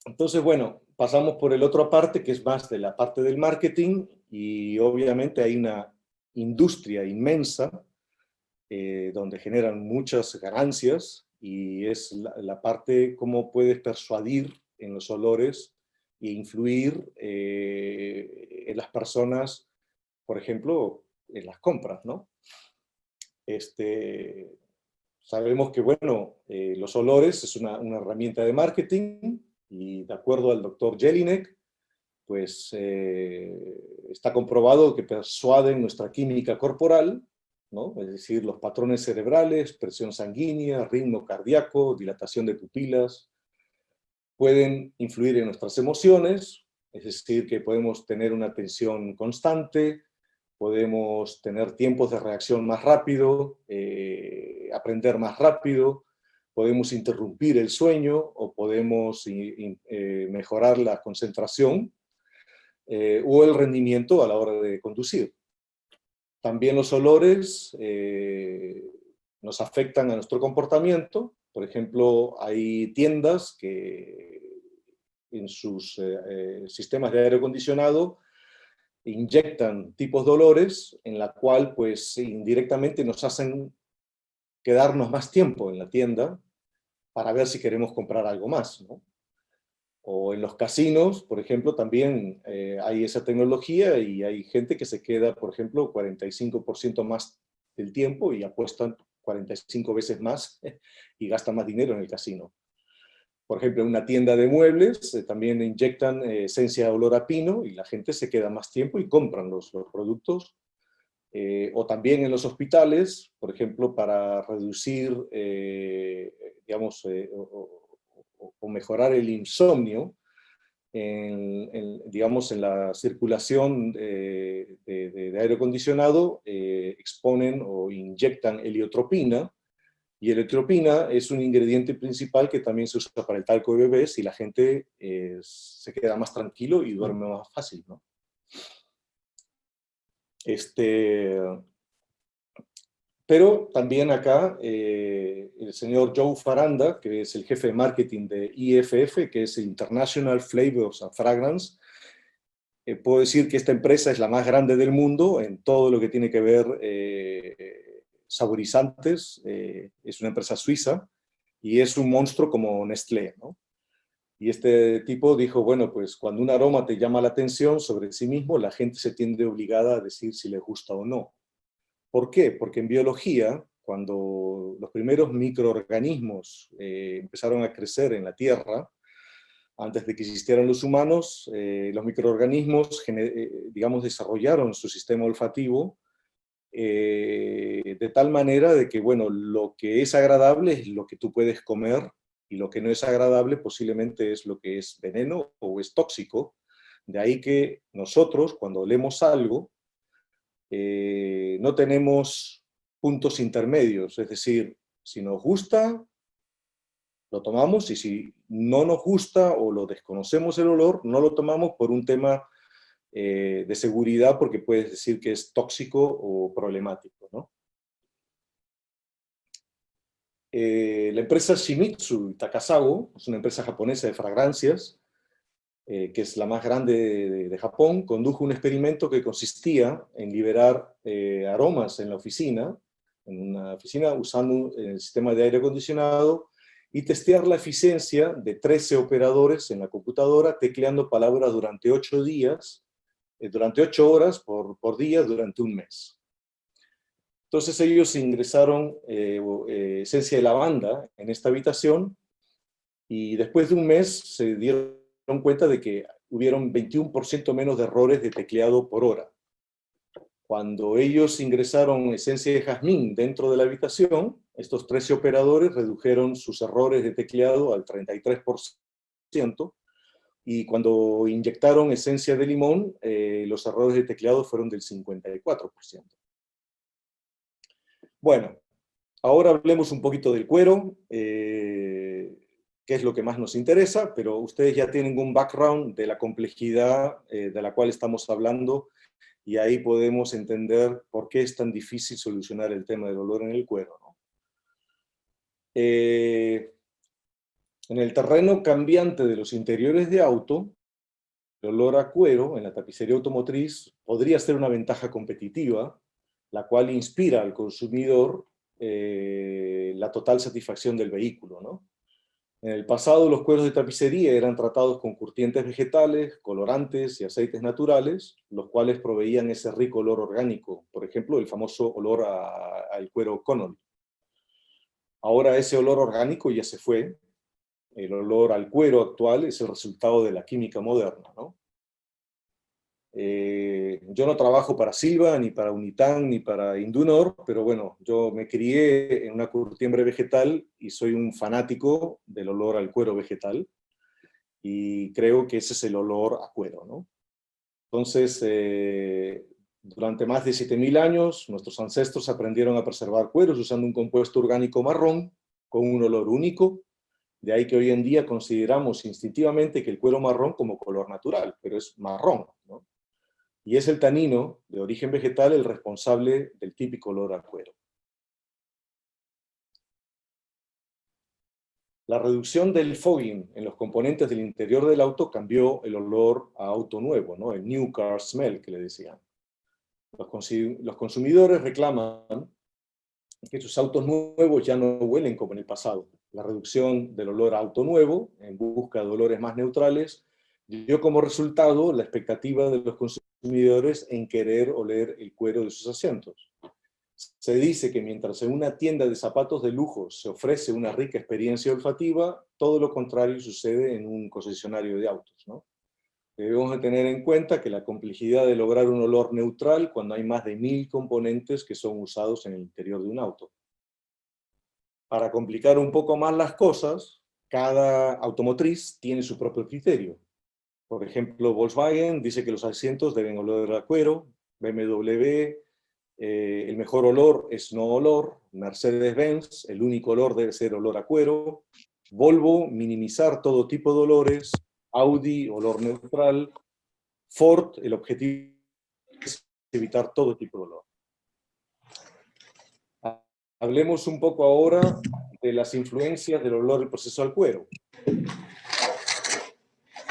Entonces, bueno, pasamos por el otro parte, que es más de la parte del marketing, y obviamente hay una industria inmensa donde generan muchas ganancias, y es la parte cómo puedes persuadir en los olores e influir en las personas, por ejemplo, en las compras, ¿no? sabemos que, bueno, los olores es una herramienta de marketing, y de acuerdo al doctor Jelinek, pues está comprobado que persuaden nuestra química corporal, ¿no? Es decir, los patrones cerebrales, presión sanguínea, ritmo cardíaco, dilatación de pupilas, pueden influir en nuestras emociones, es decir, que podemos tener una tensión constante, podemos tener tiempos de reacción más rápido, aprender más rápido, podemos interrumpir el sueño o podemos mejorar la concentración o el rendimiento a la hora de conducir. También los olores nos afectan a nuestro comportamiento. Por ejemplo, hay tiendas que en sus sistemas de aire acondicionado inyectan tipos de olores en la cual pues indirectamente nos hacen quedarnos más tiempo en la tienda para ver si queremos comprar algo más, ¿no? O en los casinos, por ejemplo, también hay esa tecnología y hay gente que se queda, por ejemplo, 45% más del tiempo y apuestan 45 veces más y gastan más dinero en el casino. Por ejemplo, en una tienda de muebles también inyectan esencia de olor a pino y la gente se queda más tiempo y compran los productos. O también en los hospitales, por ejemplo, para reducir, digamos, o mejorar el insomnio, digamos, en la circulación de aire acondicionado, exponen o inyectan heliotropina, y heliotropina es un ingrediente principal que también se usa para el talco de bebés, y la gente se queda más tranquilo y duerme más fácil, ¿no? Pero también acá el señor Joe Faranda, que es el jefe de marketing de IFF, que es International Flavors and Fragrance, puedo decir que esta empresa es la más grande del mundo en todo lo que tiene que ver saborizantes. Es una empresa suiza y es un monstruo como Nestlé, ¿no? Y este tipo dijo, bueno, pues cuando un aroma te llama la atención sobre sí mismo, la gente se tiende obligada a decir si le gusta o no. ¿Por qué? Porque en biología, cuando los primeros microorganismos empezaron a crecer en la Tierra, antes de que existieran los humanos, los microorganismos, digamos, desarrollaron su sistema olfativo de tal manera de que, bueno, lo que es agradable es lo que tú puedes comer y lo que no es agradable posiblemente es lo que es veneno o es tóxico. De ahí que nosotros, cuando olemos algo, no tenemos puntos intermedios, es decir, si nos gusta, lo tomamos, y si no nos gusta o lo desconocemos el olor, no lo tomamos por un tema de seguridad, porque puedes decir que es tóxico o problemático, ¿no? La empresa Shimizu Takasago es una empresa japonesa de fragancias, que es la más grande de Japón, condujo un experimento que consistía en liberar aromas en una oficina usando el sistema de aire acondicionado, y testear la eficiencia de 13 operadores en la computadora tecleando palabras durante 8 días, durante 8 horas por día durante un mes. Entonces ellos ingresaron esencia de lavanda en esta habitación, y después de un mes se dieron cuenta de que hubieron 21% menos de errores de tecleado por hora. Cuando ellos ingresaron esencia de jazmín dentro de la habitación, estos 13 operadores redujeron sus errores de tecleado al 33%, y cuando inyectaron esencia de limón, los errores de tecleado fueron del 54%. Bueno, ahora hablemos un poquito del cuero, que es lo que más nos interesa, pero ustedes ya tienen un background de la complejidad de la cual estamos hablando, y ahí podemos entender por qué es tan difícil solucionar el tema del olor en el cuero, ¿no? En el terreno cambiante de los interiores de auto, el olor a cuero en la tapicería automotriz podría ser una ventaja competitiva, la cual inspira al consumidor la total satisfacción del vehículo, ¿no? En el pasado, los cueros de tapicería eran tratados con curtientes vegetales, colorantes y aceites naturales, los cuales proveían ese rico olor orgánico, por ejemplo, el famoso olor al cuero Connolly. Ahora ese olor orgánico ya se fue. El olor al cuero actual es el resultado de la química moderna, ¿no? Yo no trabajo para Silva, ni para Unitan, ni para Indunor, pero bueno, yo me crié en una curtiembre vegetal y soy un fanático del olor al cuero vegetal, y creo que ese es el olor a cuero, ¿no? Entonces, durante más de 7000 años, nuestros ancestros aprendieron a preservar cueros usando un compuesto orgánico marrón con un olor único. De ahí que hoy en día consideramos instintivamente que el cuero marrón como color natural, pero es marrón, ¿no? Y es el tanino de origen vegetal el responsable del típico olor a cuero. La reducción del fogging en los componentes del interior del auto cambió el olor a auto nuevo, ¿no? El new car smell, que le decían. Los consumidores reclaman que sus autos nuevos ya no huelen como en el pasado. La reducción del olor a auto nuevo, en busca de olores más neutrales, dio como resultado la expectativa de los consumidores en querer oler el cuero de sus asientos. Se dice que mientras en una tienda de zapatos de lujo se ofrece una rica experiencia olfativa, todo lo contrario sucede en un concesionario de autos, ¿no? Debemos de tener en cuenta que la complejidad de lograr un olor neutral cuando hay más de 1000 componentes que son usados en el interior de un auto. Para complicar un poco más las cosas, cada automotriz tiene su propio criterio. Por ejemplo, Volkswagen dice que los asientos deben oler a cuero, BMW, el mejor olor es no olor, Mercedes-Benz, el único olor debe ser olor a cuero, Volvo, minimizar todo tipo de olores, Audi, olor neutral, Ford, el objetivo es evitar todo tipo de olor. Hablemos un poco ahora de las influencias del olor del proceso al cuero.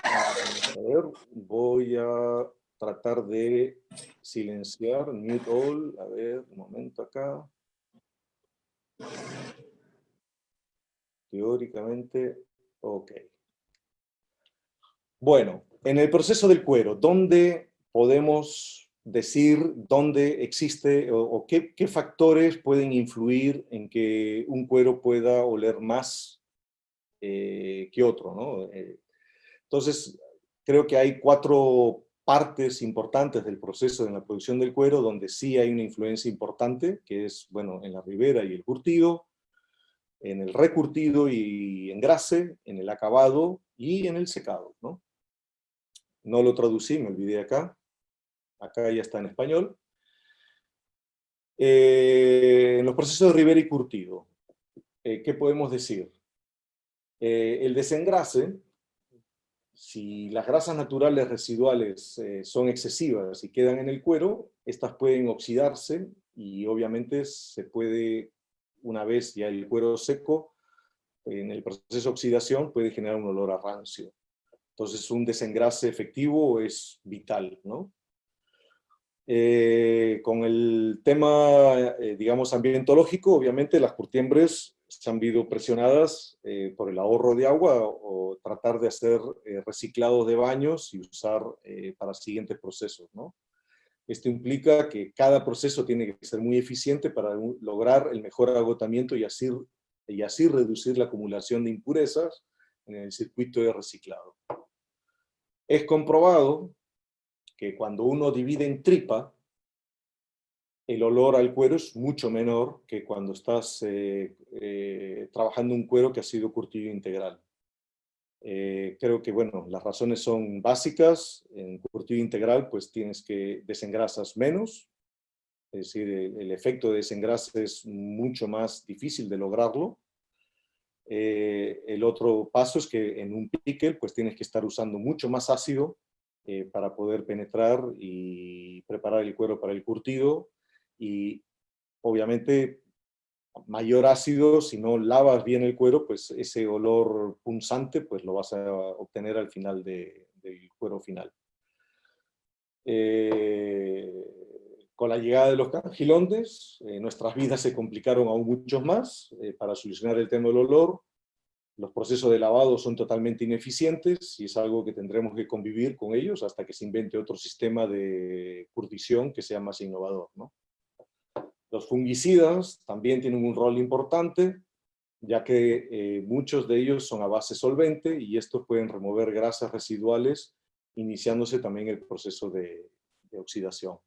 A ver, voy a tratar de silenciar, mute all, a ver, un momento acá. Teóricamente, ok. Bueno, en el proceso del cuero, ¿dónde podemos decir dónde existe o qué factores pueden influir en que un cuero pueda oler más que otro, ¿no? Entonces, creo que hay 4 partes importantes del proceso de la producción del cuero donde sí hay una influencia importante, que es, bueno, en la ribera y el curtido, en el recurtido y engrase, en el acabado y en el secado, ¿no? No lo traducí, me olvidé acá. Acá ya está en español. En los procesos de ribera y curtido, ¿qué podemos decir? El desengrase, si las grasas naturales residuales son excesivas y quedan en el cuero, estas pueden oxidarse y obviamente se puede, una vez ya el cuero seco, en el proceso de oxidación puede generar un olor a rancio. Entonces un desengrase efectivo es vital, ¿no? Con el tema, digamos, ambientológico, obviamente las curtiembres se han visto presionadas por el ahorro de agua o tratar de hacer reciclados de baños y usar para siguientes procesos, ¿no? Esto implica que cada proceso tiene que ser muy eficiente para lograr el mejor agotamiento y así reducir la acumulación de impurezas en el circuito de reciclado. Es comprobado que cuando uno divide en tripa, el olor al cuero es mucho menor que cuando estás trabajando un cuero que ha sido curtido integral. Creo que, bueno, las razones son básicas. En curtido integral, pues tienes que desengrasas menos, es decir, el efecto de desengrase es mucho más difícil de lograrlo. El otro paso es que en un pickle, pues tienes que estar usando mucho más ácido para poder penetrar y preparar el cuero para el curtido, y obviamente mayor ácido, si no lavas bien el cuero, pues ese olor punzante pues lo vas a obtener al final del cuero final. Con la llegada de los cangilondes, nuestras vidas se complicaron aún mucho más para solucionar el tema del olor. Los procesos de lavado son totalmente ineficientes y es algo que tendremos que convivir con ellos hasta que se invente otro sistema de curtición que sea más innovador, ¿no? Los fungicidas también tienen un rol importante. ya que muchos de ellos son a base solvente y estos pueden remover grasas residuales, iniciándose también el proceso de oxidación.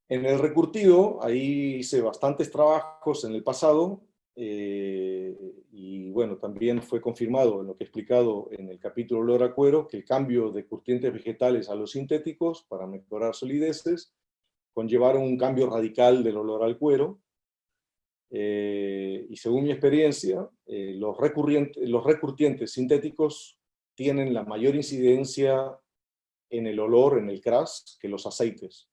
En el recurtido, ahí hice bastantes trabajos en el pasado, y bueno, también fue confirmado en lo que he explicado en el capítulo olor a cuero, que el cambio de curtientes vegetales a los sintéticos para mejorar solideces conllevaron un cambio radical del olor al cuero, y según mi experiencia, los recurtientes sintéticos tienen la mayor incidencia en el olor, en el crash, que los aceites.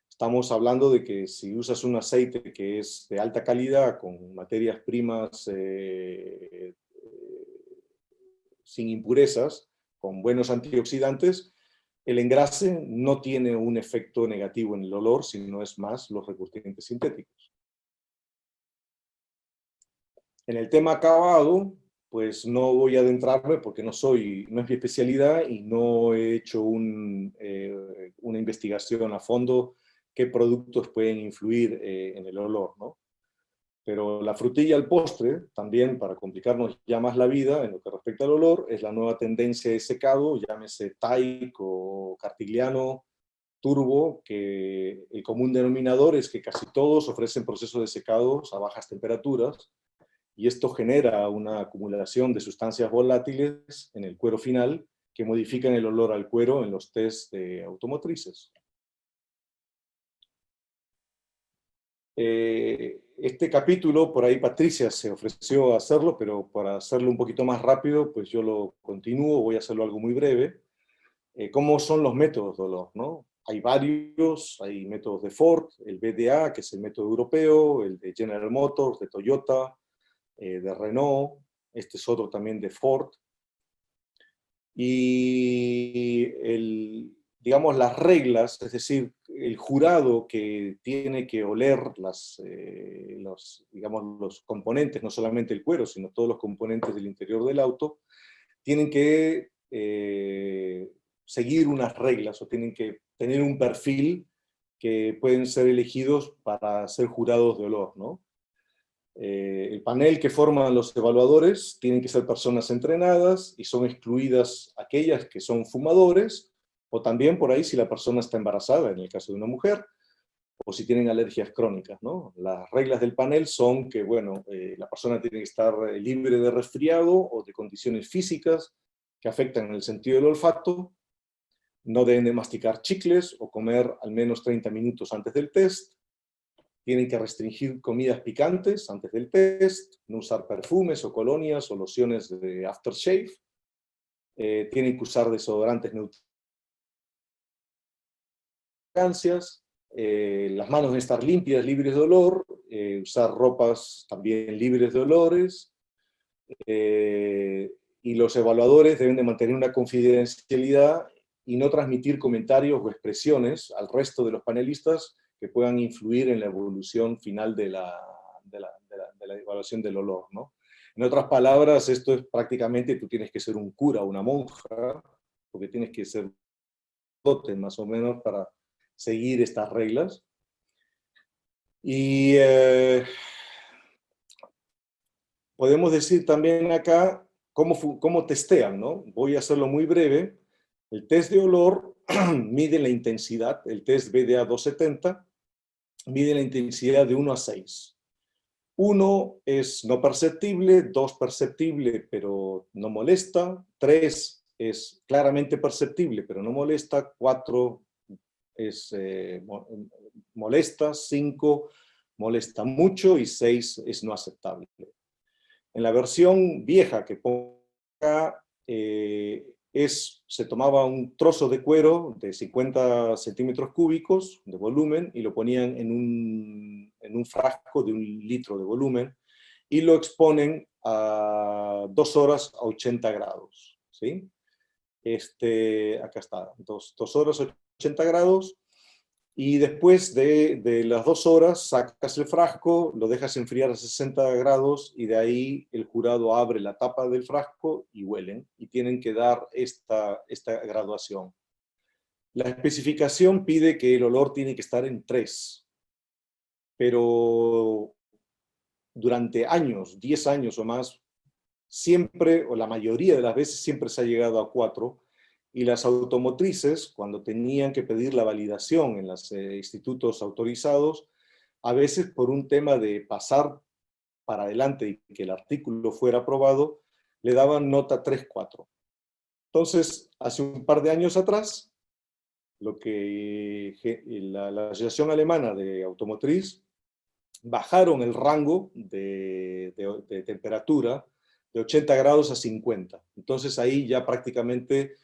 Estamos hablando de que si usas un aceite que es de alta calidad, con materias primas sin impurezas, con buenos antioxidantes, el engrase no tiene un efecto negativo en el olor, sino es más los recurtientes sintéticos. En el tema acabado, pues no voy a adentrarme porque no es mi especialidad y no he hecho una investigación a fondo qué productos pueden influir en el olor, ¿no? Pero la frutilla al postre, también para complicarnos ya más la vida en lo que respecta al olor, es la nueva tendencia de secado, llámese Taik o Cartigliano, Turbo, que el común denominador es que casi todos ofrecen procesos de secados a bajas temperaturas, y esto genera una acumulación de sustancias volátiles en el cuero final que modifican el olor al cuero en los test automotrices. Este capítulo, por ahí Patricia se ofreció a hacerlo, pero para hacerlo un poquito más rápido, pues yo lo continúo, voy a hacerlo algo muy breve. ¿Cómo son los métodos de olor, ¿no? Hay varios, hay métodos de Ford, el BDA, que es el método europeo, el de General Motors, de Toyota, de Renault, este es otro también de Ford. Y digamos, las reglas, es decir, el jurado que tiene que oler digamos, los componentes, no solamente el cuero, sino todos los componentes del interior del auto, tienen que seguir unas reglas o tienen que tener un perfil que pueden ser elegidos para ser jurados de olor, ¿no? El panel que forman los evaluadores tienen que ser personas entrenadas y son excluidas aquellas que son fumadores, o también por ahí si la persona está embarazada, en el caso de una mujer, o si tienen alergias crónicas, ¿no? Las reglas del panel son que, bueno, la persona tiene que estar libre de resfriado o de condiciones físicas que afectan el sentido del olfato, no deben de masticar chicles o comer al menos 30 minutos antes del test, tienen que restringir comidas picantes antes del test, no usar perfumes o colonias o lociones de aftershave, tienen que usar desodorantes neutrales, las manos deben estar limpias, libres de olor, usar ropas también libres de olores, y los evaluadores deben de mantener una confidencialidad y no transmitir comentarios o expresiones al resto de los panelistas que puedan influir en la evolución final de la evaluación del olor, ¿no? En otras palabras, esto es prácticamente, tú tienes que ser un cura o una monja, porque tienes que ser dote más o menos para seguir estas reglas. Y podemos decir también acá cómo testean, ¿no? Voy a hacerlo muy breve. El test de olor mide la intensidad, el test BDA 270, mide la intensidad de 1 a 6. 1 es no perceptible, 2 perceptible pero no molesta, 3 es claramente perceptible pero no molesta, 4 es molesta, 5 molesta mucho y 6 es no aceptable. En la versión vieja que pongo acá, se tomaba un trozo de cuero de 50 centímetros cúbicos de volumen y lo ponían en un frasco de 1 litro de volumen y lo exponen a 2 horas a 80 grados. ¿Sí? Acá está, 2 horas a 80 grados. Y después de las 2 horas sacas el frasco, lo dejas enfriar a 60 grados y de ahí el jurado abre la tapa del frasco y huelen. Y tienen que dar esta graduación. La especificación pide que el olor tiene que estar en 3. Pero durante años, 10 años o más, siempre, o la mayoría de las veces, siempre se ha llegado a 4, y las automotrices, cuando tenían que pedir la validación en los institutos autorizados, a veces por un tema de pasar para adelante y que el artículo fuera aprobado, le daban nota 3-4. Entonces, hace un par de años atrás, la Asociación Alemana de Automotriz bajaron el rango de temperatura de 80 grados a 50. Entonces ahí ya prácticamente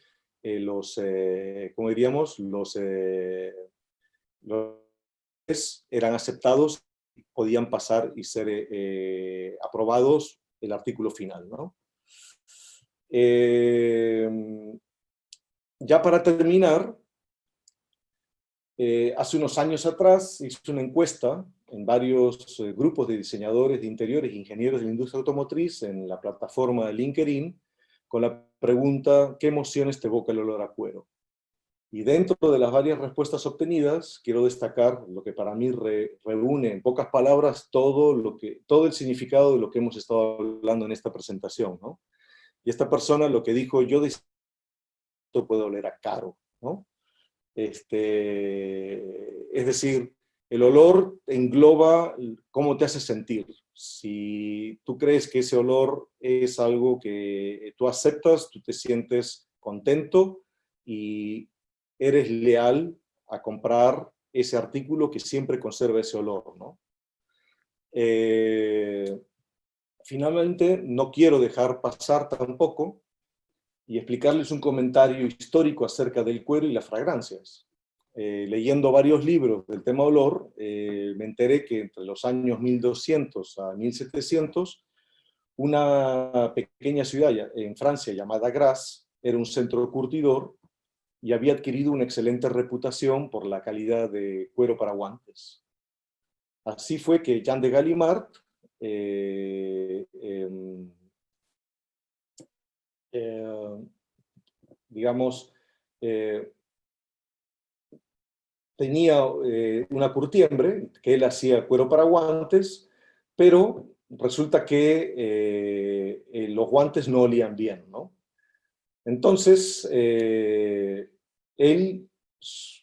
como diríamos, los eran aceptados, podían pasar y ser aprobados el artículo final, ¿no? Ya para terminar, hace unos años atrás hice una encuesta en varios grupos de diseñadores de interiores e ingenieros de la industria automotriz en la plataforma de LinkedIn, con la pregunta, ¿qué emociones te evoca el olor a cuero? Y dentro de las varias respuestas obtenidas, quiero destacar lo que para mí reúne en pocas palabras todo el significado de lo que hemos estado hablando en esta presentación, ¿no? Y esta persona lo que dijo, yo de esto puede oler a caro, ¿no? Es decir, el olor engloba cómo te hace sentir. Si tú crees que ese olor es algo que tú aceptas, tú te sientes contento y eres leal a comprar ese artículo que siempre conserva ese olor, ¿no? Finalmente, no quiero dejar pasar tampoco y explicarles un comentario histórico acerca del cuero y las fragancias. Leyendo varios libros del tema olor, me enteré que entre los años 1200 a 1700, una pequeña ciudad en Francia llamada Grasse era un centro curtidor y había adquirido una excelente reputación por la calidad de cuero para guantes. Así fue que Jean de Gallimard digamos, tenía una curtiembre, que él hacía cuero para guantes, pero resulta que los guantes no olían bien, ¿no? Entonces, él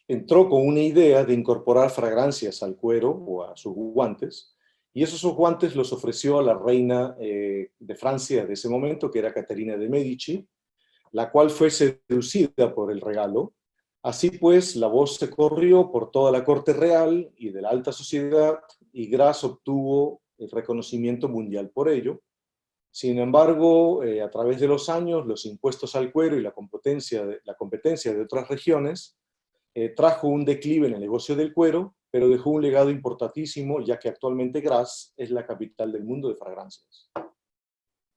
entró con una idea de incorporar fragancias al cuero o a sus guantes, y esos guantes los ofreció a la reina de Francia de ese momento, que era Caterina de Medici, la cual fue seducida por el regalo. Así pues, la voz se corrió por toda la corte real y de la alta sociedad, y Grasse obtuvo el reconocimiento mundial por ello. Sin embargo, a través de los años, los impuestos al cuero y la competencia de otras regiones trajo un declive en el negocio del cuero, pero dejó un legado importantísimo, ya que actualmente Grasse es la capital del mundo de fragancias.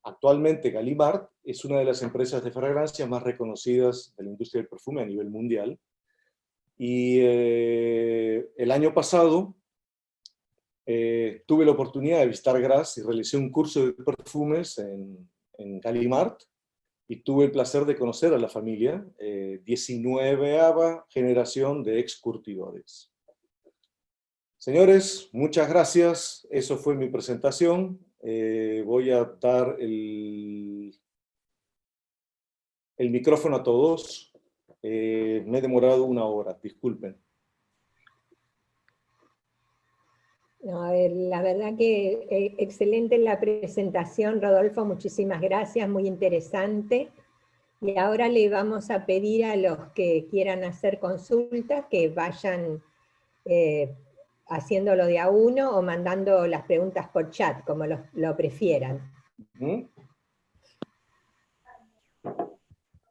Actualmente Gallimard es una de las empresas de fragancia más reconocidas de la industria del perfume a nivel mundial. Y el año pasado tuve la oportunidad de visitar Grasse y realicé un curso de perfumes en Gallimard, y tuve el placer de conocer a la familia, 19ª generación de excurtidores. Señores, muchas gracias. Eso fue mi presentación. Voy a dar el micrófono a todos. Me he demorado 1 hora, disculpen. No, a ver, la verdad que excelente la presentación, Rodolfo, muchísimas gracias, muy interesante. Y ahora le vamos a pedir a los que quieran hacer consultas que vayan haciéndolo de a uno o mandando las preguntas por chat, como lo prefieran.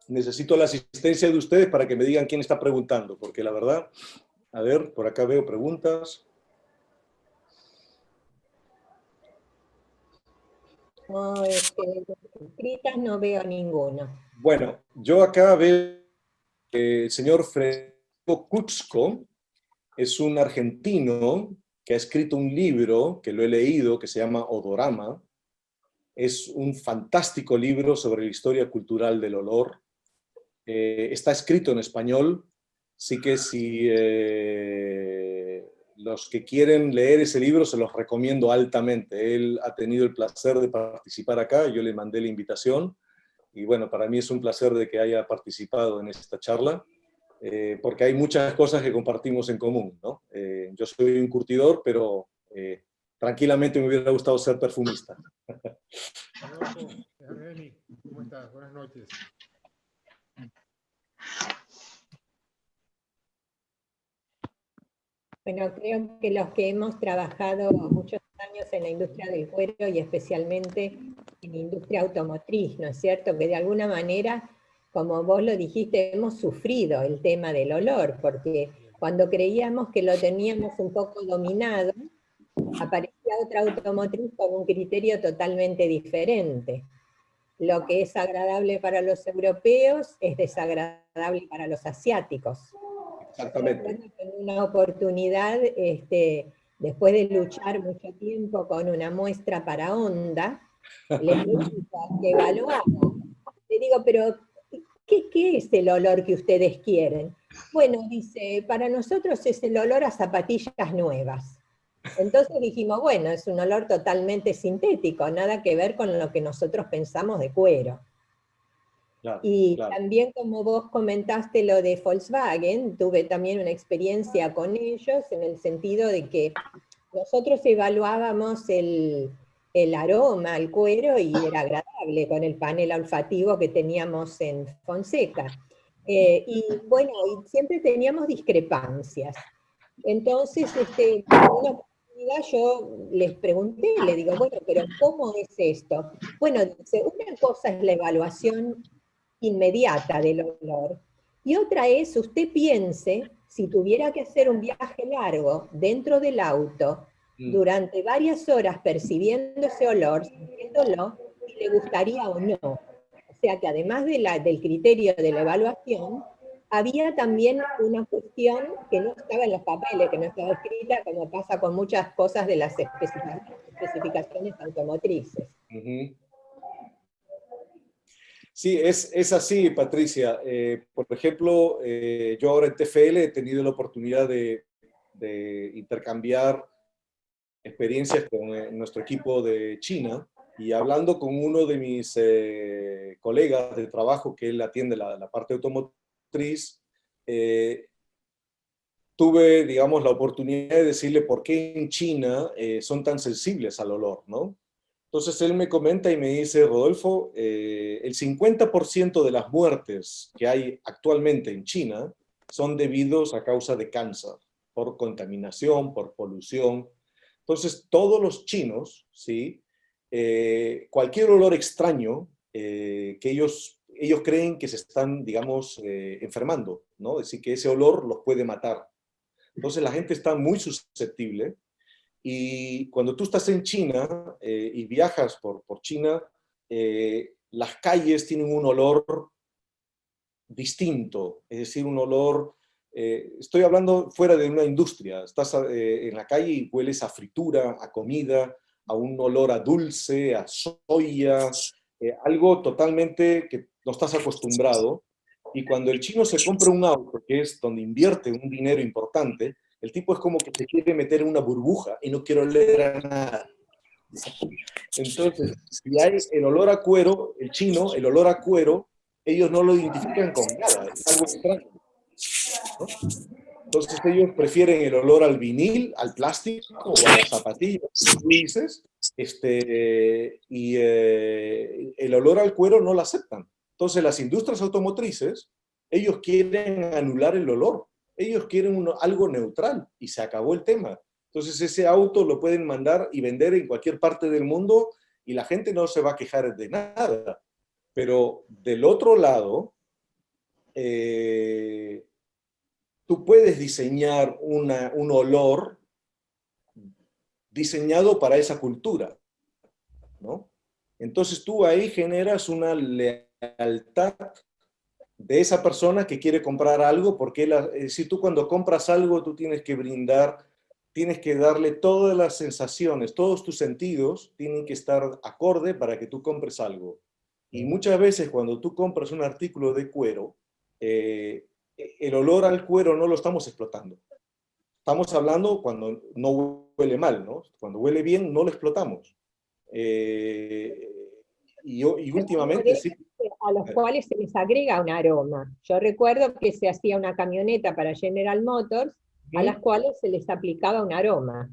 Necesito la asistencia de ustedes para que me digan quién está preguntando, porque la verdad, a ver, por acá veo preguntas. No, escritas no veo ninguno. Bueno, yo acá veo el señor Federico Kuczko, es un argentino que ha escrito un libro, que lo he leído, que se llama Odorama. Es un fantástico libro sobre la historia cultural del olor. Está escrito en español, así que si los que quieren leer ese libro se los recomiendo altamente. Él ha tenido el placer de participar acá, yo le mandé la invitación, y bueno, para mí es un placer de que haya participado en esta charla, porque hay muchas cosas que compartimos en común, ¿no? Yo soy un curtidor, pero tranquilamente me hubiera gustado ser perfumista. ¿Cómo estás? Buenas noches. Bueno, creo que los que hemos trabajado muchos años en la industria del cuero y especialmente en la industria automotriz, ¿no es cierto? Que de alguna manera, como vos lo dijiste, hemos sufrido el tema del olor, porque cuando creíamos que lo teníamos un poco dominado, aparecía otra automotriz con un criterio totalmente diferente. Lo que es agradable para los europeos es desagradable para los asiáticos. Exactamente. En una oportunidad, después de luchar mucho tiempo con una muestra para Honda, le pregunto al que evaluaba, le digo, pero ¿qué es el olor que ustedes quieren? Bueno, dice, para nosotros es el olor a zapatillas nuevas. Entonces dijimos, bueno, es un olor totalmente sintético, nada que ver con lo que nosotros pensamos de cuero. Claro, Y claro. también como vos comentaste lo de Volkswagen, tuve también una experiencia con ellos en el sentido de que nosotros evaluábamos el aroma al cuero y era agradable con el panel olfativo que teníamos en Fonseca. Y bueno, y siempre teníamos discrepancias. Entonces, en una oportunidad yo les pregunté, le digo, bueno, pero ¿cómo es esto? Bueno, dice, una cosa es la evaluación inmediata del olor. Y otra es, usted piense, si tuviera que hacer un viaje largo dentro del auto, durante varias horas percibiendo ese olor, sintiéndolo, si le gustaría o no. O sea que además del criterio de la evaluación, había también una cuestión que no estaba en los papeles, que no estaba escrita, como pasa con muchas cosas de las especificaciones automotrices. Uh-huh. Sí, es así, Patricia. Por ejemplo, yo ahora en TFL he tenido la oportunidad de intercambiar experiencias con nuestro equipo de China, y hablando con uno de mis colegas de trabajo, que él atiende la parte automotriz, tuve, digamos, la oportunidad de decirle por qué en China son tan sensibles al olor, ¿no? Entonces él me comenta y me dice, Rodolfo, el 50% de las muertes que hay actualmente en China son debidos a causa de cáncer, por contaminación, por polución. Entonces todos los chinos, ¿sí? Cualquier olor extraño que ellos creen que se están, digamos, enfermando, ¿no? Es decir, que ese olor los puede matar. Entonces la gente está muy susceptible. Y cuando tú estás en China y viajas por China, las calles tienen un olor distinto, es decir, un olor, estoy hablando fuera de una industria, estás en la calle y hueles a fritura, a comida, a un olor a dulce, a soya, algo totalmente que no estás acostumbrado. Y cuando el chino se compra un auto, que es donde invierte un dinero importante, el tipo es como que se quiere meter en una burbuja y no quiere oler a nada. Entonces, si hay el olor a cuero, el chino, el olor a cuero, ellos no lo identifican con nada, es algo extraño, ¿no? Entonces ellos prefieren el olor al vinil, al plástico o a las zapatillas, como tú dices, y el olor al cuero no lo aceptan. Entonces las industrias automotrices, ellos quieren anular el olor, ellos quieren algo neutral y se acabó el tema. Entonces ese auto lo pueden mandar y vender en cualquier parte del mundo y la gente no se va a quejar de nada. Pero del otro lado, tú puedes diseñar un olor diseñado para esa cultura, ¿no? Entonces tú ahí generas una lealtad de esa persona que quiere comprar algo, porque si tú cuando compras algo, tú tienes que brindar, tienes que darle todas las sensaciones, todos tus sentidos tienen que estar acorde para que tú compres algo. Y muchas veces cuando tú compras un artículo de cuero, el olor al cuero no lo estamos explotando. estamos hablando cuando no huele mal, ¿no? Cuando huele bien, no lo explotamos. Y últimamente sí. A los cuales se les agrega un aroma. Yo recuerdo que se hacía una camioneta para General Motors, a las cuales se les aplicaba un aroma.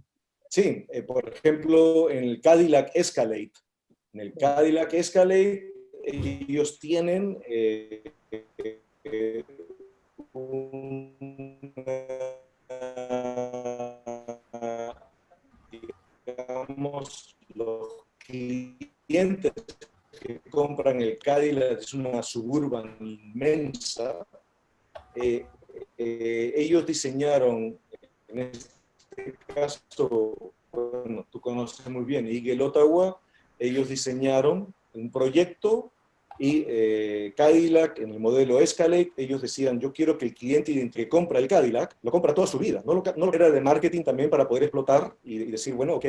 Sí, por ejemplo, en el Cadillac Escalade. En el Cadillac Escalade ellos tienen digamos, los clientes que compran el Cadillac, es una Suburban inmensa, ellos diseñaron, en este caso, bueno, tú conoces muy bien, Eagle Ottawa, ellos diseñaron un proyecto y Cadillac, en el modelo Escalade, ellos decían, yo quiero que el cliente que compra el Cadillac, lo compra toda su vida, no lo era de marketing también para poder explotar y decir, bueno, ok,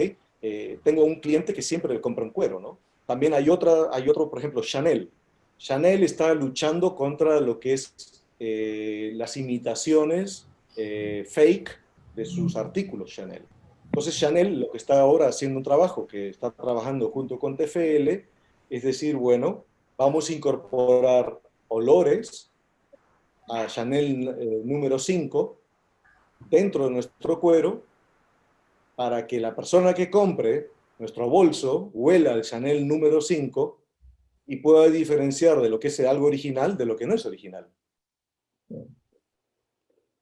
tengo un cliente que siempre le compra un cuero, ¿no? También hay otro, por ejemplo, Chanel. Chanel está luchando contra lo que es las imitaciones fake de sus artículos Chanel. Entonces Chanel lo que está ahora haciendo un trabajo que está trabajando junto con TFL, es decir, bueno, vamos a incorporar olores a Chanel número 5 dentro de nuestro cuero para que la persona que compre nuestro bolso huela al Chanel número 5 y pueda diferenciar de lo que es algo original de lo que no es original.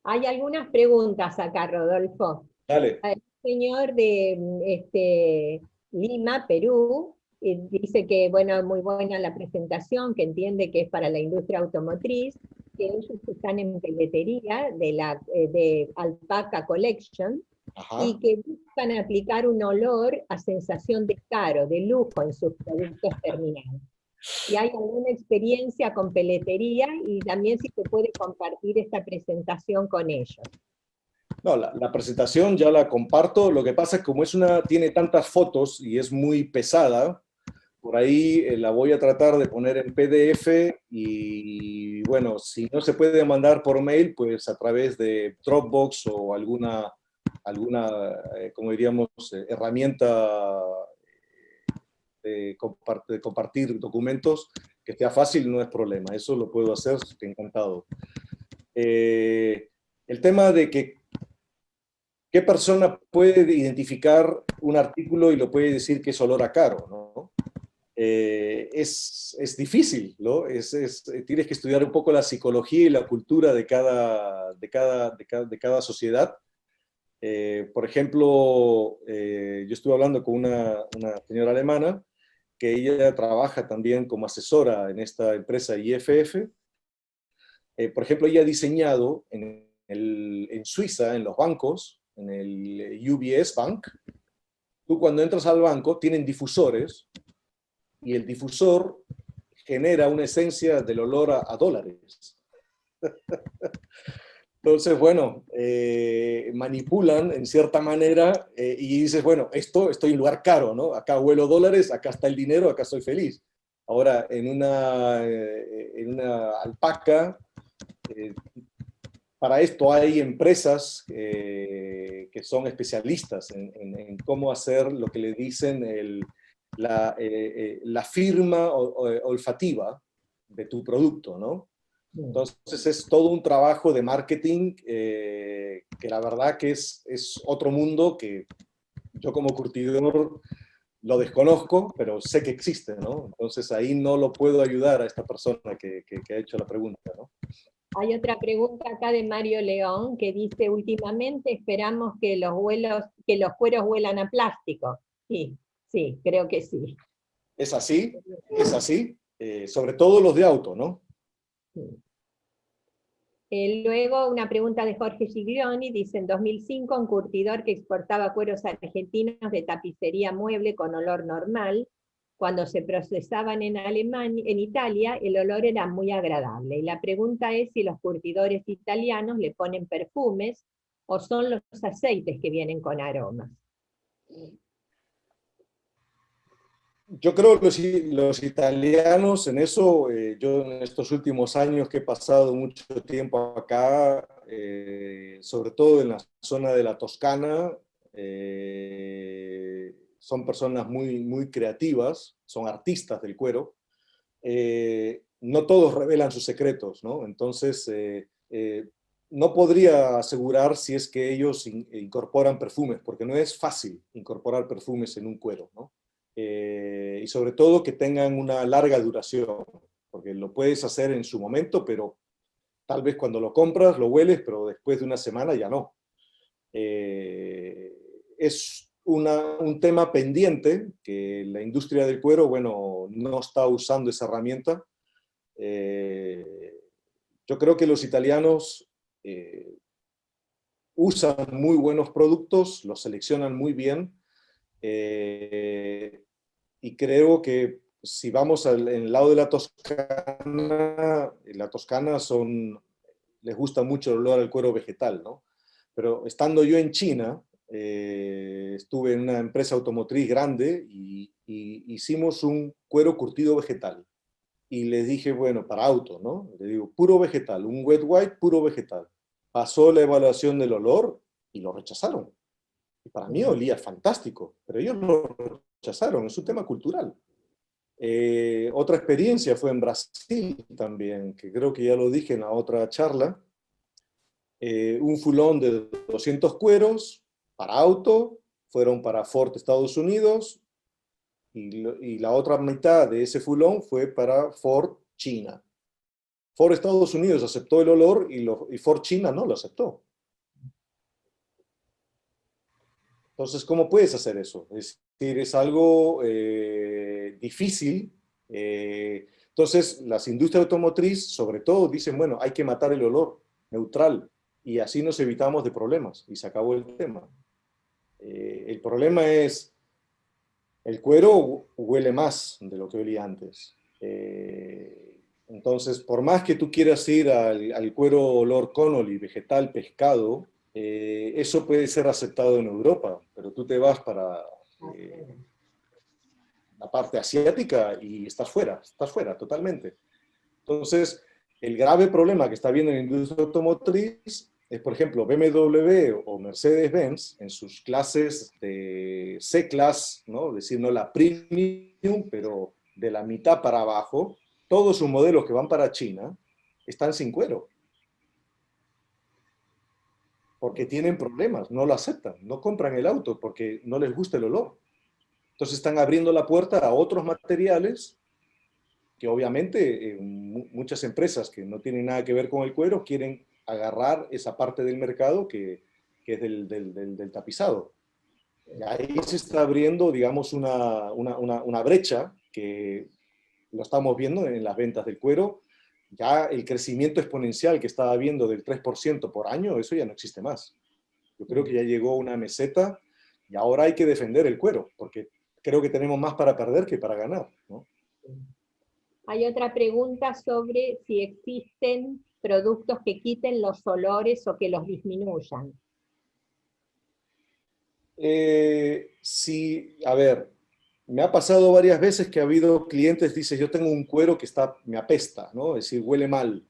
Hay algunas preguntas acá, Rodolfo. Dale. El señor de Lima, Perú, dice que, bueno, muy buena la presentación, que entiende que es para la industria automotriz, que ellos están en peletería de Alpaca Collection, Ajá. y que buscan aplicar un olor a sensación de caro, de lujo en sus productos terminados. Si hay alguna experiencia con peletería y también si se puede compartir esta presentación con ellos. No, la presentación ya la comparto. Lo que pasa es que como tiene tantas fotos y es muy pesada, por ahí la voy a tratar de poner en PDF y bueno, si no se puede mandar por mail, pues a través de Dropbox o alguna como diríamos, herramienta de compartir documentos que sea fácil, no es problema. Eso lo puedo hacer, estoy encantado. El tema de que ¿qué persona puede identificar un artículo y lo puede decir que es olor a caro, ¿no? Es difícil, ¿no? Tienes que estudiar un poco la psicología y la cultura de cada sociedad. Por ejemplo, yo estuve hablando con una señora alemana que ella trabaja también como asesora en esta empresa IFF. Por ejemplo, ella ha diseñado en Suiza, en los bancos, en el UBS Bank, tú cuando entras al banco tienen difusores y el difusor genera una esencia del olor a dólares. Entonces, bueno, manipulan en cierta manera y dices, bueno, estoy en un lugar caro, ¿no? Acá huelo dólares, acá está el dinero, acá soy feliz. Ahora, en una alpaca, para esto hay empresas que son especialistas en cómo hacer lo que le dicen la firma olfativa de tu producto, ¿no? Entonces es todo un trabajo de marketing que la verdad que es otro mundo que yo como curtidor lo desconozco, pero sé que existe, ¿no? Entonces ahí no lo puedo ayudar a esta persona que ha hecho la pregunta, ¿no? Hay otra pregunta acá de Mario León que dice, últimamente esperamos que los cueros huelan a plástico. Sí, sí, creo que sí. Es así, sobre todo los de auto, ¿no? Sí. Luego una pregunta de Jorge Giglioni, dice, en 2005 un curtidor que exportaba cueros argentinos de tapicería mueble con olor normal, cuando se procesaban en Italia, el olor era muy agradable. Y la pregunta es si los curtidores italianos le ponen perfumes o son los aceites que vienen con aromas. Yo creo que los italianos en eso, yo en estos últimos años que he pasado mucho tiempo acá, sobre todo en la zona de la Toscana, son personas muy creativas, son artistas del cuero. No todos revelan sus secretos, ¿no? Entonces, no podría asegurar si es que ellos incorporan perfumes, porque no es fácil incorporar perfumes en un cuero, ¿no? Y sobre todo que tengan una larga duración, porque lo puedes hacer en su momento, pero tal vez cuando lo compras lo hueles, pero después de una semana ya no. Es un tema pendiente que la industria del cuero, bueno, no está usando esa herramienta. Yo creo que los italianos usan muy buenos productos, los seleccionan muy bien, y creo que si vamos en el lado de la Toscana les gusta mucho el olor al cuero vegetal, ¿no? Pero estando yo en China, estuve en una empresa automotriz grande y hicimos un cuero curtido vegetal. Y les dije, bueno, para auto, ¿no? Le digo, puro vegetal, un wet white puro vegetal. Pasó la evaluación del olor y lo rechazaron. Y para mí olía fantástico, pero ellos lo rechazaron, es un tema cultural. Otra experiencia fue en Brasil también, que creo que ya lo dije en la otra charla. Un fulón de 200 cueros para auto, fueron para Ford Estados Unidos, y la otra mitad de ese fulón fue para Ford China. Ford Estados Unidos aceptó el olor y Ford China no lo aceptó. Entonces, ¿cómo puedes hacer eso? Es decir, es algo difícil. Entonces, las industrias automotriz, sobre todo, dicen, bueno, hay que matar el olor neutral y así nos evitamos de problemas y se acabó el tema. El problema es, el cuero huele más de lo que olía antes. Entonces, por más que tú quieras ir al cuero olor Connolly, vegetal, pescado, eso puede ser aceptado en Europa, pero tú te vas para la parte asiática y estás fuera totalmente. Entonces, el grave problema que está habiendo en la industria automotriz es, por ejemplo, BMW o Mercedes-Benz en sus clases de C-Class, ¿no? Es decir, no la Premium, pero de la mitad para abajo, todos sus modelos que van para China están sin cuero, porque tienen problemas, no lo aceptan, no compran el auto porque no les gusta el olor. Entonces están abriendo la puerta a otros materiales que obviamente muchas empresas que no tienen nada que ver con el cuero quieren agarrar esa parte del mercado que es del tapizado. Y ahí se está abriendo, digamos, una brecha que lo estamos viendo en las ventas del cuero. Ya el crecimiento exponencial que estaba viendo del 3% por año, eso ya no existe más. Yo creo que ya llegó una meseta y ahora hay que defender el cuero, porque creo que tenemos más para perder que para ganar, ¿no? Hay otra pregunta sobre si existen productos que quiten los olores o que los disminuyan. Sí, a ver, me ha pasado varias veces que ha habido clientes, dice, yo tengo un cuero que me apesta, ¿no? Es decir, huele mal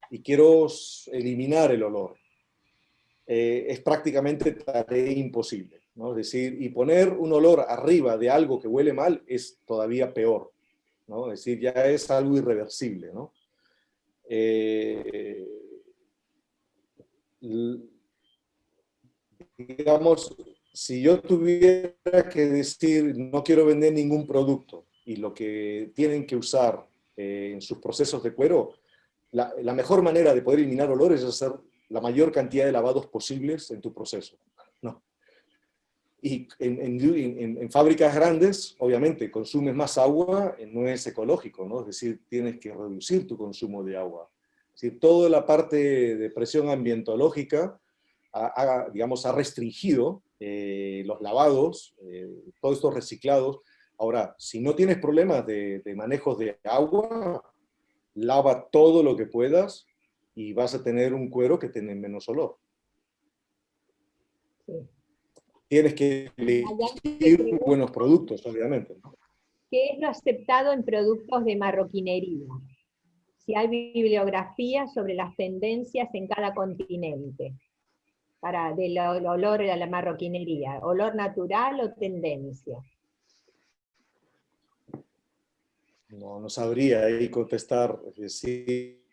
y quiero eliminar el olor. Es prácticamente tarea imposible, ¿no? Es decir, y poner un olor arriba de algo que huele mal es todavía peor, ¿no? Es decir, ya es algo irreversible, ¿no? Eh, digamos, si yo tuviera que decir, no quiero vender ningún producto y lo que tienen que usar en sus procesos de cuero, la mejor manera de poder eliminar olores es hacer la mayor cantidad de lavados posibles en tu proceso, ¿no? Y en fábricas grandes, obviamente, consumes más agua, no es ecológico, ¿no? Es decir, tienes que reducir tu consumo de agua. Es decir, toda la parte de presión ambientológica digamos, ha restringido los lavados, todos estos reciclados. Ahora, si no tienes problemas de manejos de agua, lava todo lo que puedas y vas a tener un cuero que tiene menos olor. Sí. Tienes que elegir buenos productos, obviamente, ¿no? ¿Qué es lo aceptado en productos de marroquinería? Si hay bibliografía sobre las tendencias en cada continente, del olor a la marroquinería, olor natural o tendencia. No sabría ahí contestar. Es decir,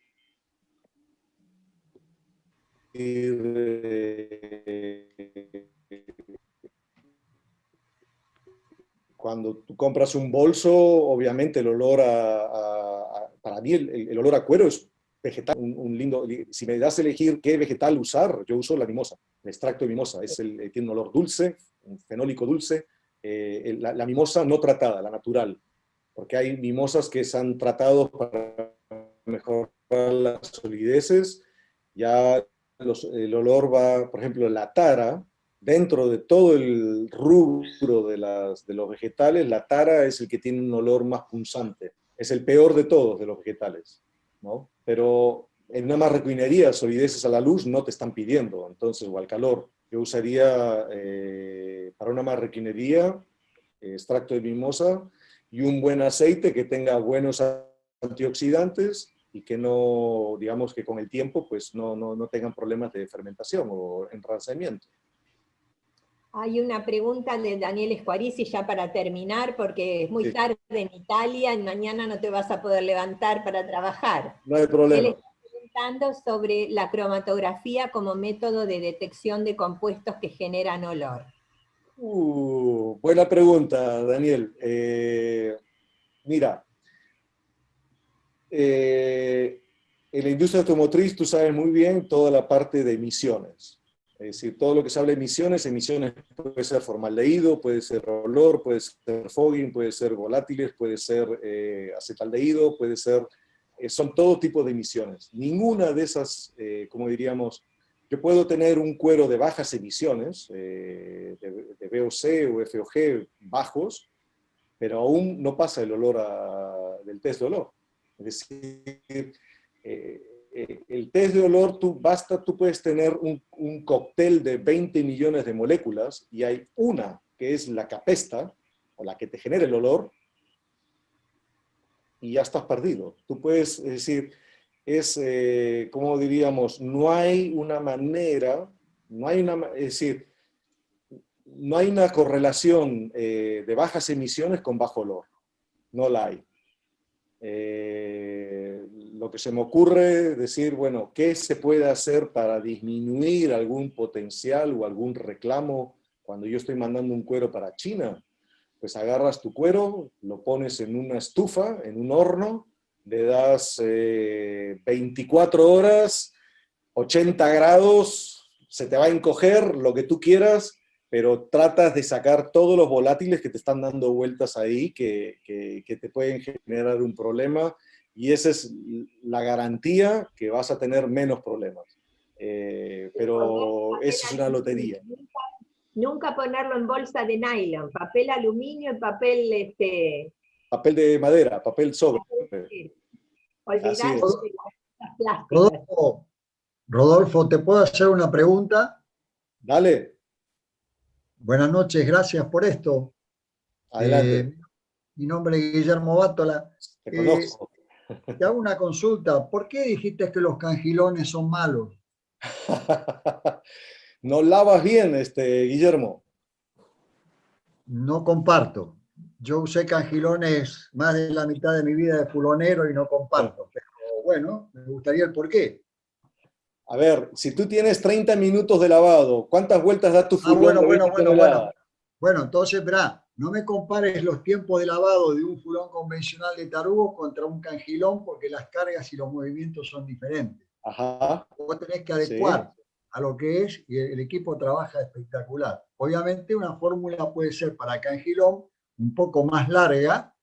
cuando tú compras un bolso, obviamente el olor para mí el olor a cuero es vegetal, un lindo, si me das a elegir qué vegetal usar, yo uso la mimosa, el extracto de mimosa, tiene un olor dulce, un fenólico dulce, la mimosa no tratada, la natural, porque hay mimosas que se han tratado para mejorar las solideces, ya el olor va, por ejemplo, la tara, dentro de todo el rubro de los vegetales, la tara es el que tiene un olor más punzante, es el peor de todos de los vegetales, ¿no? Pero en una marroquinería, solideces a la luz no te están pidiendo, entonces, o al calor. Yo usaría para una marroquinería extracto de mimosa y un buen aceite que tenga buenos antioxidantes y que no, digamos que con el tiempo, pues no tengan problemas de fermentación o enranciamiento. Hay una pregunta de Daniel Escuarici ya para terminar, porque es muy tarde en Italia y mañana no te vas a poder levantar para trabajar. No hay problema. Él está preguntando sobre la cromatografía como método de detección de compuestos que generan olor. Buena pregunta, Daniel. Mira, en la industria automotriz tú sabes muy bien toda la parte de emisiones. Es decir, todo lo que se habla de emisiones puede ser formaldehído, puede ser olor, puede ser fogging, puede ser volátiles, puede ser acetaldehído, puede ser... son todo tipo de emisiones. Ninguna de esas, como diríamos, yo puedo tener un cuero de bajas emisiones, de VOC o FOG bajos, pero aún no pasa el olor del test de olor. Es decir, el test de olor, tú puedes tener un cóctel de 20 millones de moléculas y hay una que es la que apesta, o la que te genera el olor, y ya estás perdido. Tú puedes, es decir, como diríamos, no hay una manera, es decir, no hay una correlación de bajas emisiones con bajo olor. No la hay. Lo que se me ocurre es decir, bueno, ¿qué se puede hacer para disminuir algún potencial o algún reclamo cuando yo estoy mandando un cuero para China? Pues agarras tu cuero, lo pones en una estufa, en un horno, le das 24 horas, 80 grados, se te va a encoger lo que tú quieras, pero tratas de sacar todos los volátiles que te están dando vueltas ahí, que te pueden generar un problema, y esa es la garantía que vas a tener menos problemas. Pero eso es una lotería. Nunca ponerlo en bolsa de nylon, papel aluminio y papel... Papel de madera, papel sobre. Olvidarse de las plásticas. Rodolfo, ¿te puedo hacer una pregunta? Dale. Buenas noches, gracias por esto. Adelante. Mi nombre es Guillermo Bátola. Te conozco. Te hago una consulta. ¿Por qué dijiste que los cangilones son malos? No lavas bien, Guillermo. No comparto. Yo usé cangilones más de la mitad de mi vida de fulonero y no comparto. Pero bueno, me gustaría el por qué. A ver, si tú tienes 30 minutos de lavado, ¿cuántas vueltas da tu fulón? Bueno, entonces, verá, no me compares los tiempos de lavado de un fulón convencional de tarugo contra un cangilón, porque las cargas y los movimientos son diferentes. Ajá. Vos tenés que adecuar a lo que es, y el equipo trabaja espectacular. Obviamente una fórmula puede ser para cangilón un poco más larga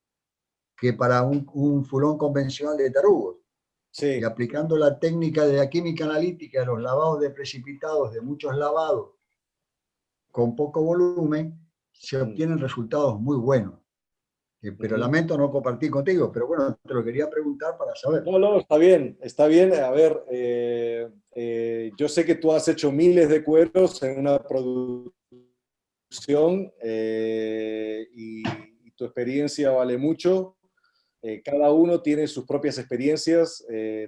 que para un fulón convencional de tarugos. Sí. Y aplicando la técnica de la química analítica de los lavados de precipitados, de muchos lavados con poco volumen, se obtienen resultados muy buenos. Pero lamento no compartir contigo, pero bueno, te lo quería preguntar para saber. No, está bien, está bien. A ver, yo sé que tú has hecho miles de cueros en una producción y tu experiencia vale mucho. Cada uno tiene sus propias experiencias.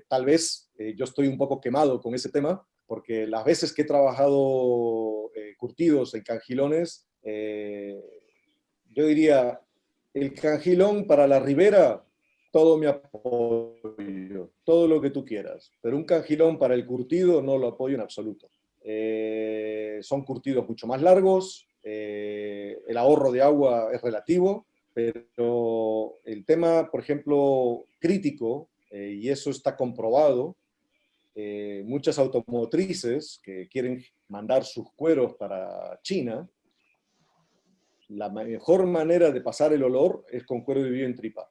Tal vez yo estoy un poco quemado con ese tema, porque las veces que he trabajado curtidos en cangilones, yo diría, el cangilón para la ribera, todo mi apoyo, todo lo que tú quieras, pero un cangilón para el curtido no lo apoyo en absoluto. Son curtidos mucho más largos, el ahorro de agua es relativo, pero el tema, por ejemplo, crítico, y eso está comprobado, muchas automotrices que quieren mandar sus cueros para China, la mejor manera de pasar el olor es con cuero vivido en tripa.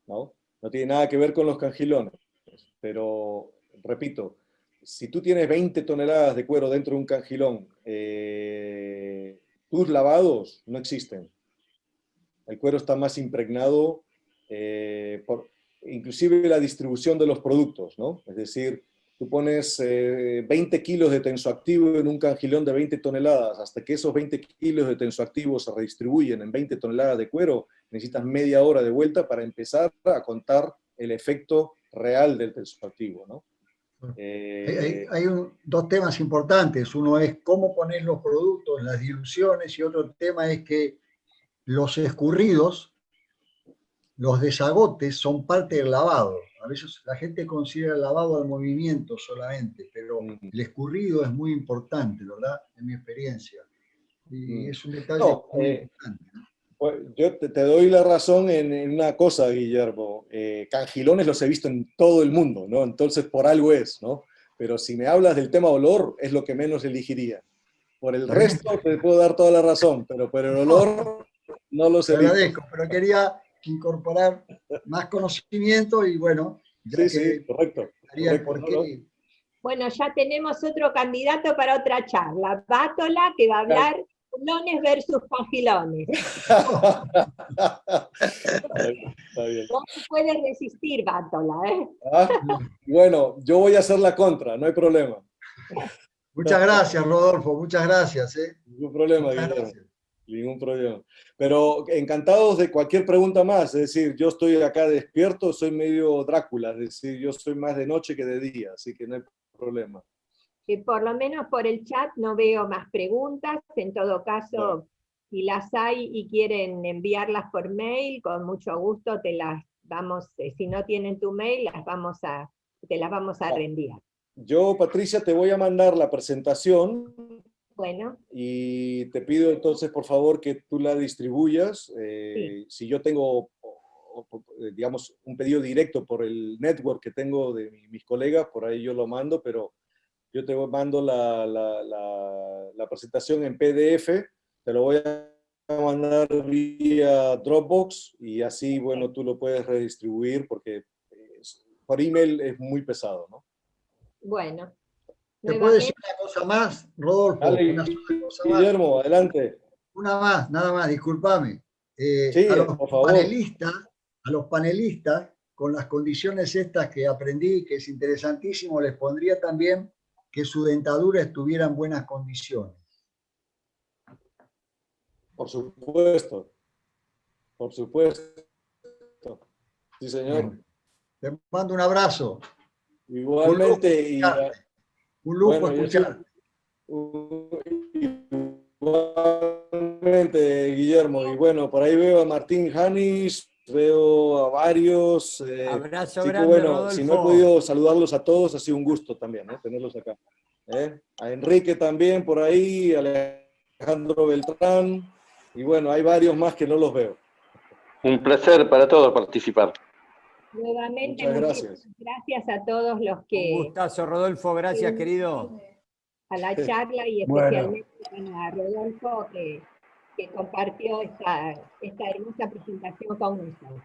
¿No? No tiene nada que ver con los cangilones, pero, repito, si tú tienes 20 toneladas de cuero dentro de un cangilón, tus lavados no existen. El cuero está más impregnado por inclusive la distribución de los productos, ¿no? Es decir, tú pones 20 kilos de tensoactivo en un cangilón de 20 toneladas, hasta que esos 20 kilos de tensoactivo se redistribuyen en 20 toneladas de cuero, necesitas media hora de vuelta para empezar a contar el efecto real del tensoactivo, ¿no? Hay dos temas importantes. Uno es cómo poner los productos, las diluciones, y otro tema es que los escurridos, los desagotes, son parte del lavado. A veces la gente considera el lavado al movimiento solamente, pero el escurrido es muy importante, ¿verdad? En mi experiencia. Y es un detalle muy importante, ¿no? Pues yo te doy la razón en una cosa, Guillermo. Cangilones los he visto en todo el mundo, ¿no? Entonces por algo es, ¿no? Pero si me hablas del tema olor, es lo que menos elegiría. Por el resto te puedo dar toda la razón, pero por el olor no lo sé. Te agradezco, pero quería incorporar más conocimiento y bueno, ya sí, correcto. Bueno, ya tenemos otro candidato para otra charla, Bátola, que va a hablar cangilones versus cangilones. Está bien. No se puede resistir, Bátola, ¿eh? Bueno, yo voy a hacer la contra, no hay problema. Muchas gracias, Rodolfo, muchas gracias. Ningún problema, Guillermo. Ningún problema. Pero encantados de cualquier pregunta más. Es decir, yo estoy acá despierto, soy medio Drácula, es decir, yo soy más de noche que de día, así que no hay problema. Que por lo menos por el chat no veo más preguntas. En todo caso, si las hay y quieren enviarlas por mail, con mucho gusto te las vamos, si no tienen tu mail, te las vamos a reenviar. Yo, Patricia, te voy a mandar la presentación. Bueno. Y te pido entonces, por favor, que tú la distribuyas. Sí. Si yo tengo, digamos, un pedido directo por el network que tengo de mis colegas, por ahí yo lo mando, pero yo te mando la presentación en PDF, te lo voy a mandar vía Dropbox y así, bueno, tú lo puedes redistribuir porque por email es muy pesado, ¿no? Bueno. ¿Te puedo decir una cosa más, Rodolfo? Dale, una sola cosa Guillermo, más. adelante. Una más, nada más, discúlpame. Sí, por favor. A los panelistas, con las condiciones estas que aprendí, que es interesantísimo, les pondría también que su dentadura estuviera en buenas condiciones. Por supuesto. Por supuesto. Sí, señor. Te mando un abrazo. Igualmente. Un lujo escucharte. Igualmente, Guillermo. Y bueno, por ahí veo a Martín Janis, veo a varios. Abrazo así grande, que bueno, Rodolfo. si no he podido saludarlos a todos, ha sido un gusto también tenerlos acá. A Enrique también por ahí, a Alejandro Beltrán. Y bueno, hay varios más que no los veo. Un placer para todos participar. Nuevamente, muchas gracias a todos los que... Un gustazo, Rodolfo, gracias, querido. A la charla y especialmente a Rodolfo que compartió esta hermosa presentación con nosotros.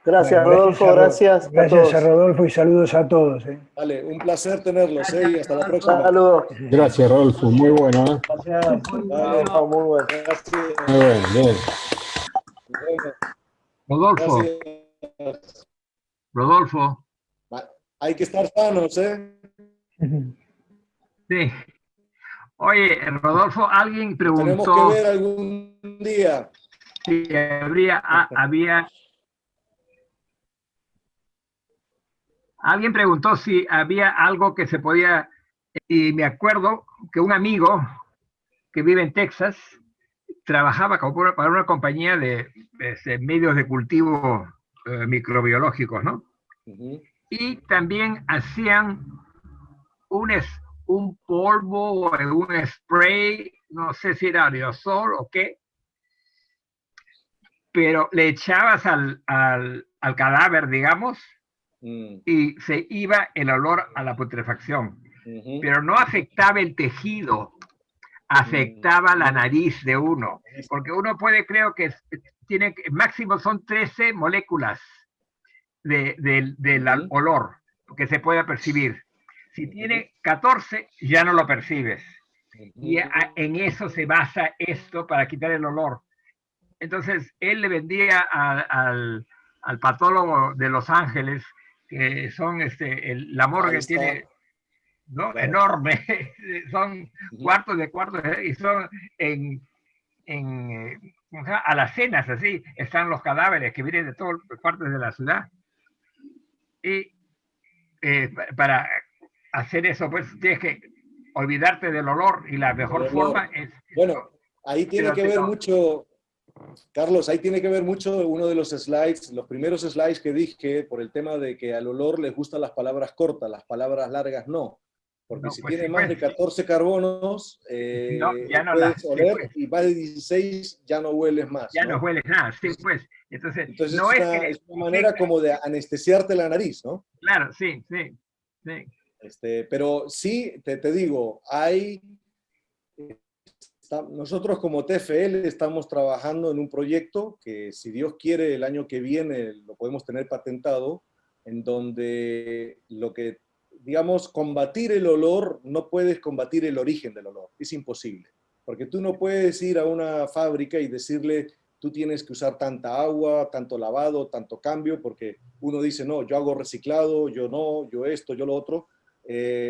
Gracias, Rodolfo, gracias. Gracias a Rodolfo y saludos a todos. Vale, un placer tenerlos y hasta la próxima. Saludos. Gracias, Rodolfo, muy bueno. Gracias. Vale, muy bueno. Gracias. Muy bien, bien. Rodolfo. Gracias. Rodolfo. Hay que estar sanos, ¿eh? Sí. Oye, Rodolfo, alguien Tenemos que preguntó ver algún día. si alguien preguntó si había algo que se podía, y me acuerdo que un amigo que vive en Texas trabajaba para una compañía de medios de cultivo microbiológicos, ¿no? Ujú. Y también hacían un polvo o un spray, no sé si era aerosol o qué, pero le echabas al cadáver, digamos, y se iba el olor a la putrefacción. Ujú. Pero no afectaba el tejido, afectaba la nariz de uno, porque uno puede, creo que tiene, máximo son 13 moléculas del olor que se puede percibir. Si tiene 14, ya no lo percibes. Y en eso se basa esto para quitar el olor. Entonces, él le vendía al patólogo de Los Ángeles, que son la morgue tiene, ¿no? Claro. Enorme, son cuartos de cuartos, y son a las cenas, así, están los cadáveres que vienen de todas partes de la ciudad. Y para hacer eso, pues tienes que olvidarte del olor, y la mejor forma es... Bueno, ahí tiene que ver mucho, Carlos, ahí tiene que ver mucho uno de los slides, los primeros slides que dije, por el tema de que al olor les gustan las palabras cortas, las palabras largas no. Porque No, si pues tiene sí, más pues, de 14 carbonos, no, ya no puedes oler, pues, y más de 16 ya no hueles más, ya ¿no? no hueles nada, sí, pues. Entonces no es que es una manera como de anestesiarte la nariz, ¿no? Claro, sí, sí, sí. Pero sí, te digo, nosotros como TFL estamos trabajando en un proyecto que, si Dios quiere, el año que viene lo podemos tener patentado, en donde digamos, combatir el olor, no puedes combatir el origen del olor, es imposible. Porque tú no puedes ir a una fábrica y decirle, tú tienes que usar tanta agua, tanto lavado, tanto cambio, porque uno dice, no, yo hago reciclado, yo no, yo esto, yo lo otro.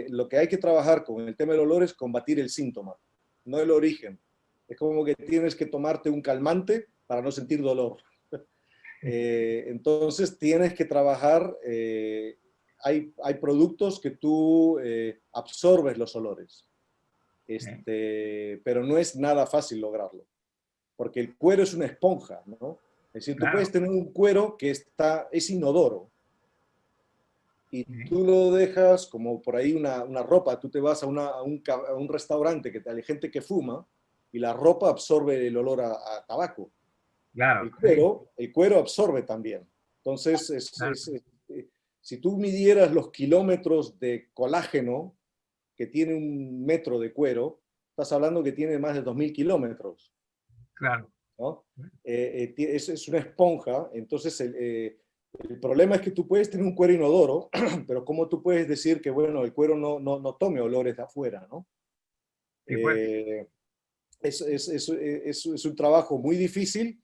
Lo que hay que trabajar con el tema del olor es combatir el síntoma, no el origen. Es como que tienes que tomarte un calmante para no sentir dolor. Entonces tienes que trabajar, hay productos que tú absorbes los olores, pero no es nada fácil lograrlo, porque el cuero es una esponja, ¿no? Es decir, tú puedes tener un cuero que es inodoro, y tú lo dejas como por ahí una ropa, tú te vas a un restaurante que hay gente que fuma, y la ropa absorbe el olor a tabaco. Claro. El cuero absorbe también. Entonces, si tú midieras los kilómetros de colágeno que tiene un metro de cuero, estás hablando que tiene más de 2000 kilómetros. Claro. ¿No? Es una esponja. Entonces, el problema es que tú puedes tener un cuero inodoro, pero ¿cómo tú puedes decir que, bueno, el cuero no tome olores de afuera, ¿no? Sí, pues. Es un trabajo muy difícil,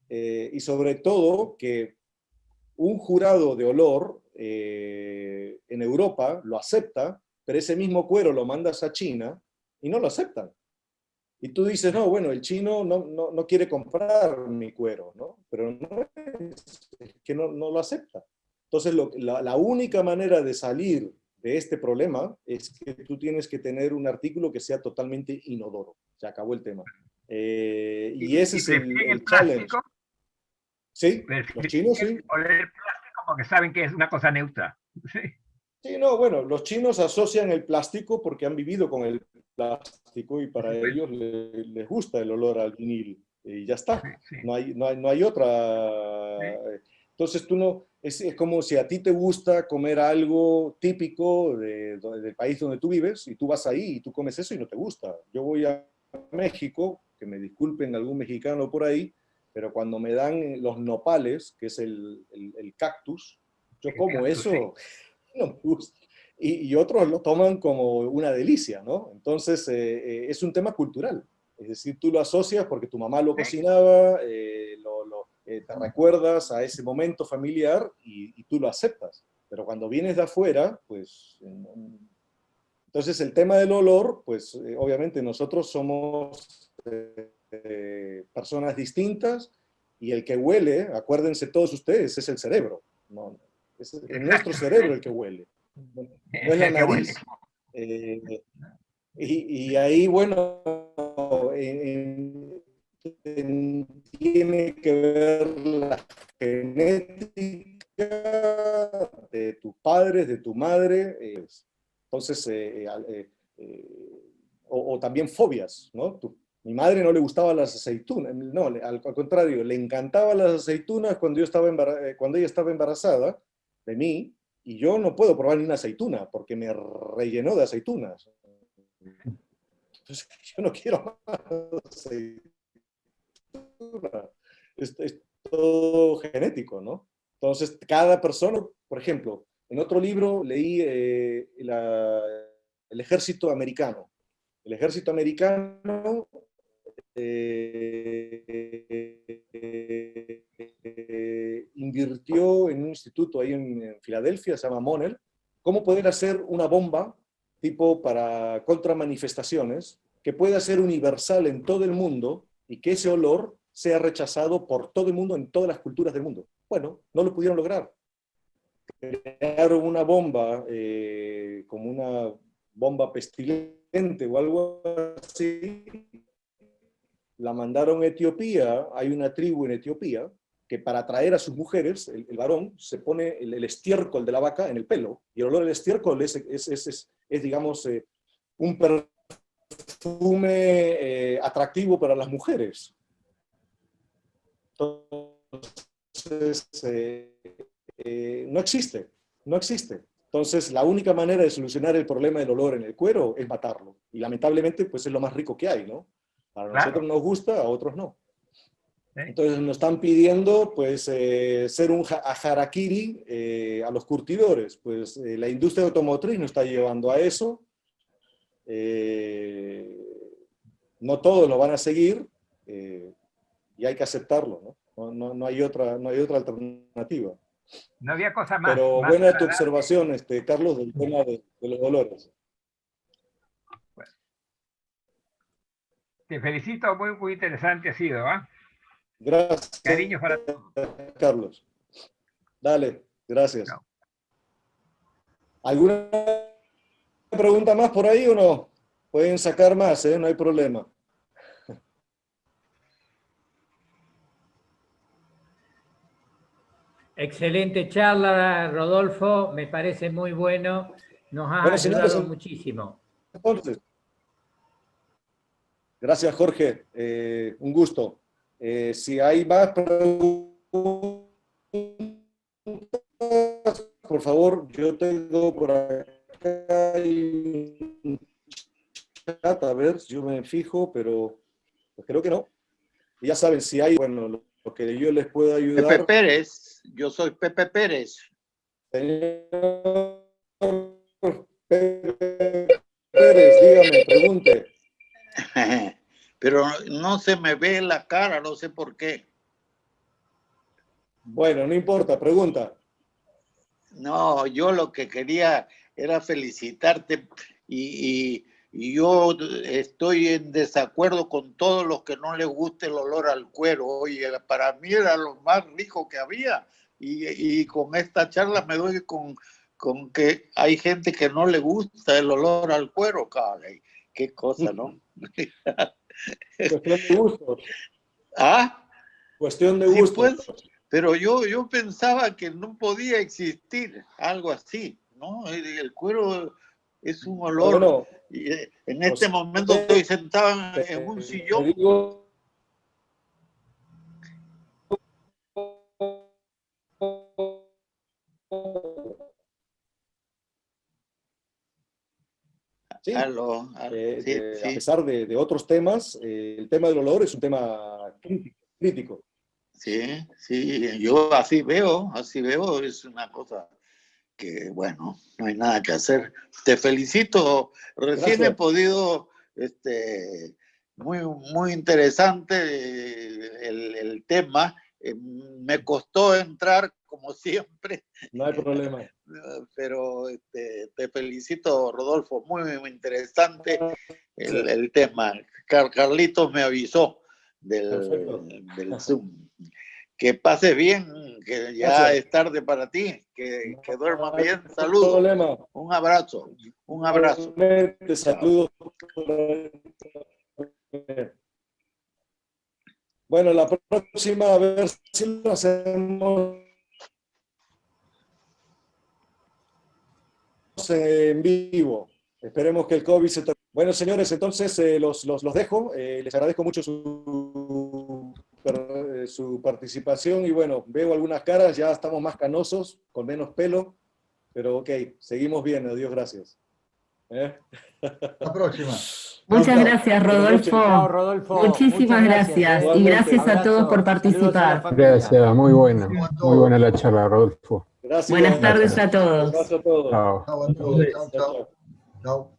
y sobre todo que un jurado de olor en Europa lo acepta, pero ese mismo cuero lo mandas a China y no lo aceptan. Y tú dices, no, bueno, el chino no quiere comprar mi cuero, ¿no? Pero no es que no lo acepta. Entonces, la única manera de salir de este problema es que tú tienes que tener un artículo que sea totalmente inodoro. Se acabó el tema. Y ese es el challenge. Sí, los chinos sí. Oler el plástico porque saben que es una cosa neutra. Sí. Sí, no, bueno, los chinos asocian el plástico porque han vivido con el plástico, y para ellos les gusta el olor al vinil, y ya está. Sí. No hay otra. Entonces es como si a ti te gusta comer algo típico del país donde tú vives, y tú vas ahí y tú comes eso y no te gusta. Yo voy a México, que me disculpen algún mexicano por ahí, pero cuando me dan los nopales, que es el cactus, yo como eso, no me gusta. Y otros lo toman como una delicia, ¿no? Entonces, es un tema cultural. Es decir, tú lo asocias porque tu mamá lo cocinaba, te recuerdas a ese momento familiar, y tú lo aceptas. Pero cuando vienes de afuera, pues Entonces, el tema del olor, pues obviamente nosotros somos personas distintas y el que huele, acuérdense todos ustedes, es el cerebro. ¿No? Es nuestro cerebro el que huele, no es la nariz. Y ahí, bueno, tiene que ver la genética de tus padres, de tu madre. Entonces, o también fobias, ¿no? Mi madre no le gustaban las aceitunas, no, al contrario, le encantaban las aceitunas cuando ella estaba embarazada de mí, y yo no puedo probar ni una aceituna porque me rellenó de aceitunas. Entonces, yo no quiero más aceituna. Es todo genético, ¿no? Entonces, cada persona, por ejemplo, en otro libro leí el ejército americano. El ejército americano invirtió en un instituto ahí en Filadelfia, se llama Monell, cómo poder hacer una bomba tipo para contramanifestaciones que pueda ser universal en todo el mundo y que ese olor sea rechazado por todo el mundo en todas las culturas del mundo. Bueno, no lo pudieron lograr. Crearon una bomba como una bomba pestilente o algo así, la mandaron a Etiopía. Hay una tribu en Etiopía que para atraer a sus mujeres, el varón se pone el estiércol de la vaca en el pelo, y el olor del estiércol es digamos, un perfume atractivo para las mujeres. Entonces, no existe. Entonces, la única manera de solucionar el problema del olor en el cuero es matarlo. Y lamentablemente, pues es lo más rico que hay, ¿no? A nosotros nos gusta, a otros no. Entonces nos están pidiendo, pues, ser un harakiri a los curtidores. Pues la industria automotriz nos está llevando a eso. No todos lo van a seguir y hay que acertarlo, ¿no? No hay otra alternativa. No había cosa más. Pero más buena tu observación, Carlos, del tema de los dolores. Bueno. Te felicito, muy interesante ha sido, ¿ah? Gracias. Cariños para todos. Carlos. Dale, gracias. No. ¿Alguna pregunta más por ahí o no? Pueden sacar más, no hay problema. Excelente charla, Rodolfo, me parece muy bueno, nos ha ayudado muchísimo. Entonces, gracias, Jorge, un gusto. Si hay más preguntas, por favor, yo tengo por acá un chat, a ver, yo me fijo, pero pues creo que no. Y ya saben, si hay, bueno, lo que yo les puedo ayudar. Pepe Pérez, yo soy Pepe Pérez. Señor Pepe Pérez, dígame, pregunte. Pero no se me ve la cara, no sé por qué. Bueno, no importa, pregunta. No, yo lo que quería era felicitarte y yo estoy en desacuerdo con todos los que no les guste el olor al cuero. Oye, para mí era lo más rico que había y con esta charla me doy con que hay gente que no le gusta el olor al cuero, caray. Qué cosa, ¿no? Cuestión de gustos. ¿Ah? Cuestión de gustos. Sí, pues, pero yo pensaba que no podía existir algo así, ¿no? El cuero es un olor. Bueno, y en este momento estoy sentado en un sillón. Sí, sí. A pesar de otros temas, el tema del olor es un tema crítico. Sí, yo así veo, es una cosa que, bueno, no hay nada que hacer. Te felicito, recién Gracias. he podido, muy interesante el tema, me costó entrar, como siempre. No hay problema. pero te felicito, Rodolfo, muy, muy interesante el tema. Carlitos me avisó del Zoom. Que pases bien, que ya Gracias. es tarde para ti, que duermas bien. No Saludos. problema. Un abrazo. Un abrazo. Te saludo. Bueno, la próxima, a ver si lo hacemos en vivo. Esperemos que el COVID se... Bueno, señores, entonces los dejo. Les agradezco mucho su participación y bueno, veo algunas caras, ya estamos más canosos, con menos pelo, pero ok, seguimos bien, adiós, gracias. Hasta la próxima. Muchas gracias, Rodolfo. Chao, Rodolfo. Muchísimas gracias. Y gracias a todos por participar. Gracias, muy buena la charla, Rodolfo. Gracias. Buenas tardes a todos. Un abrazo a todos. Chao. Chao a todos. Chao, chao. Chao.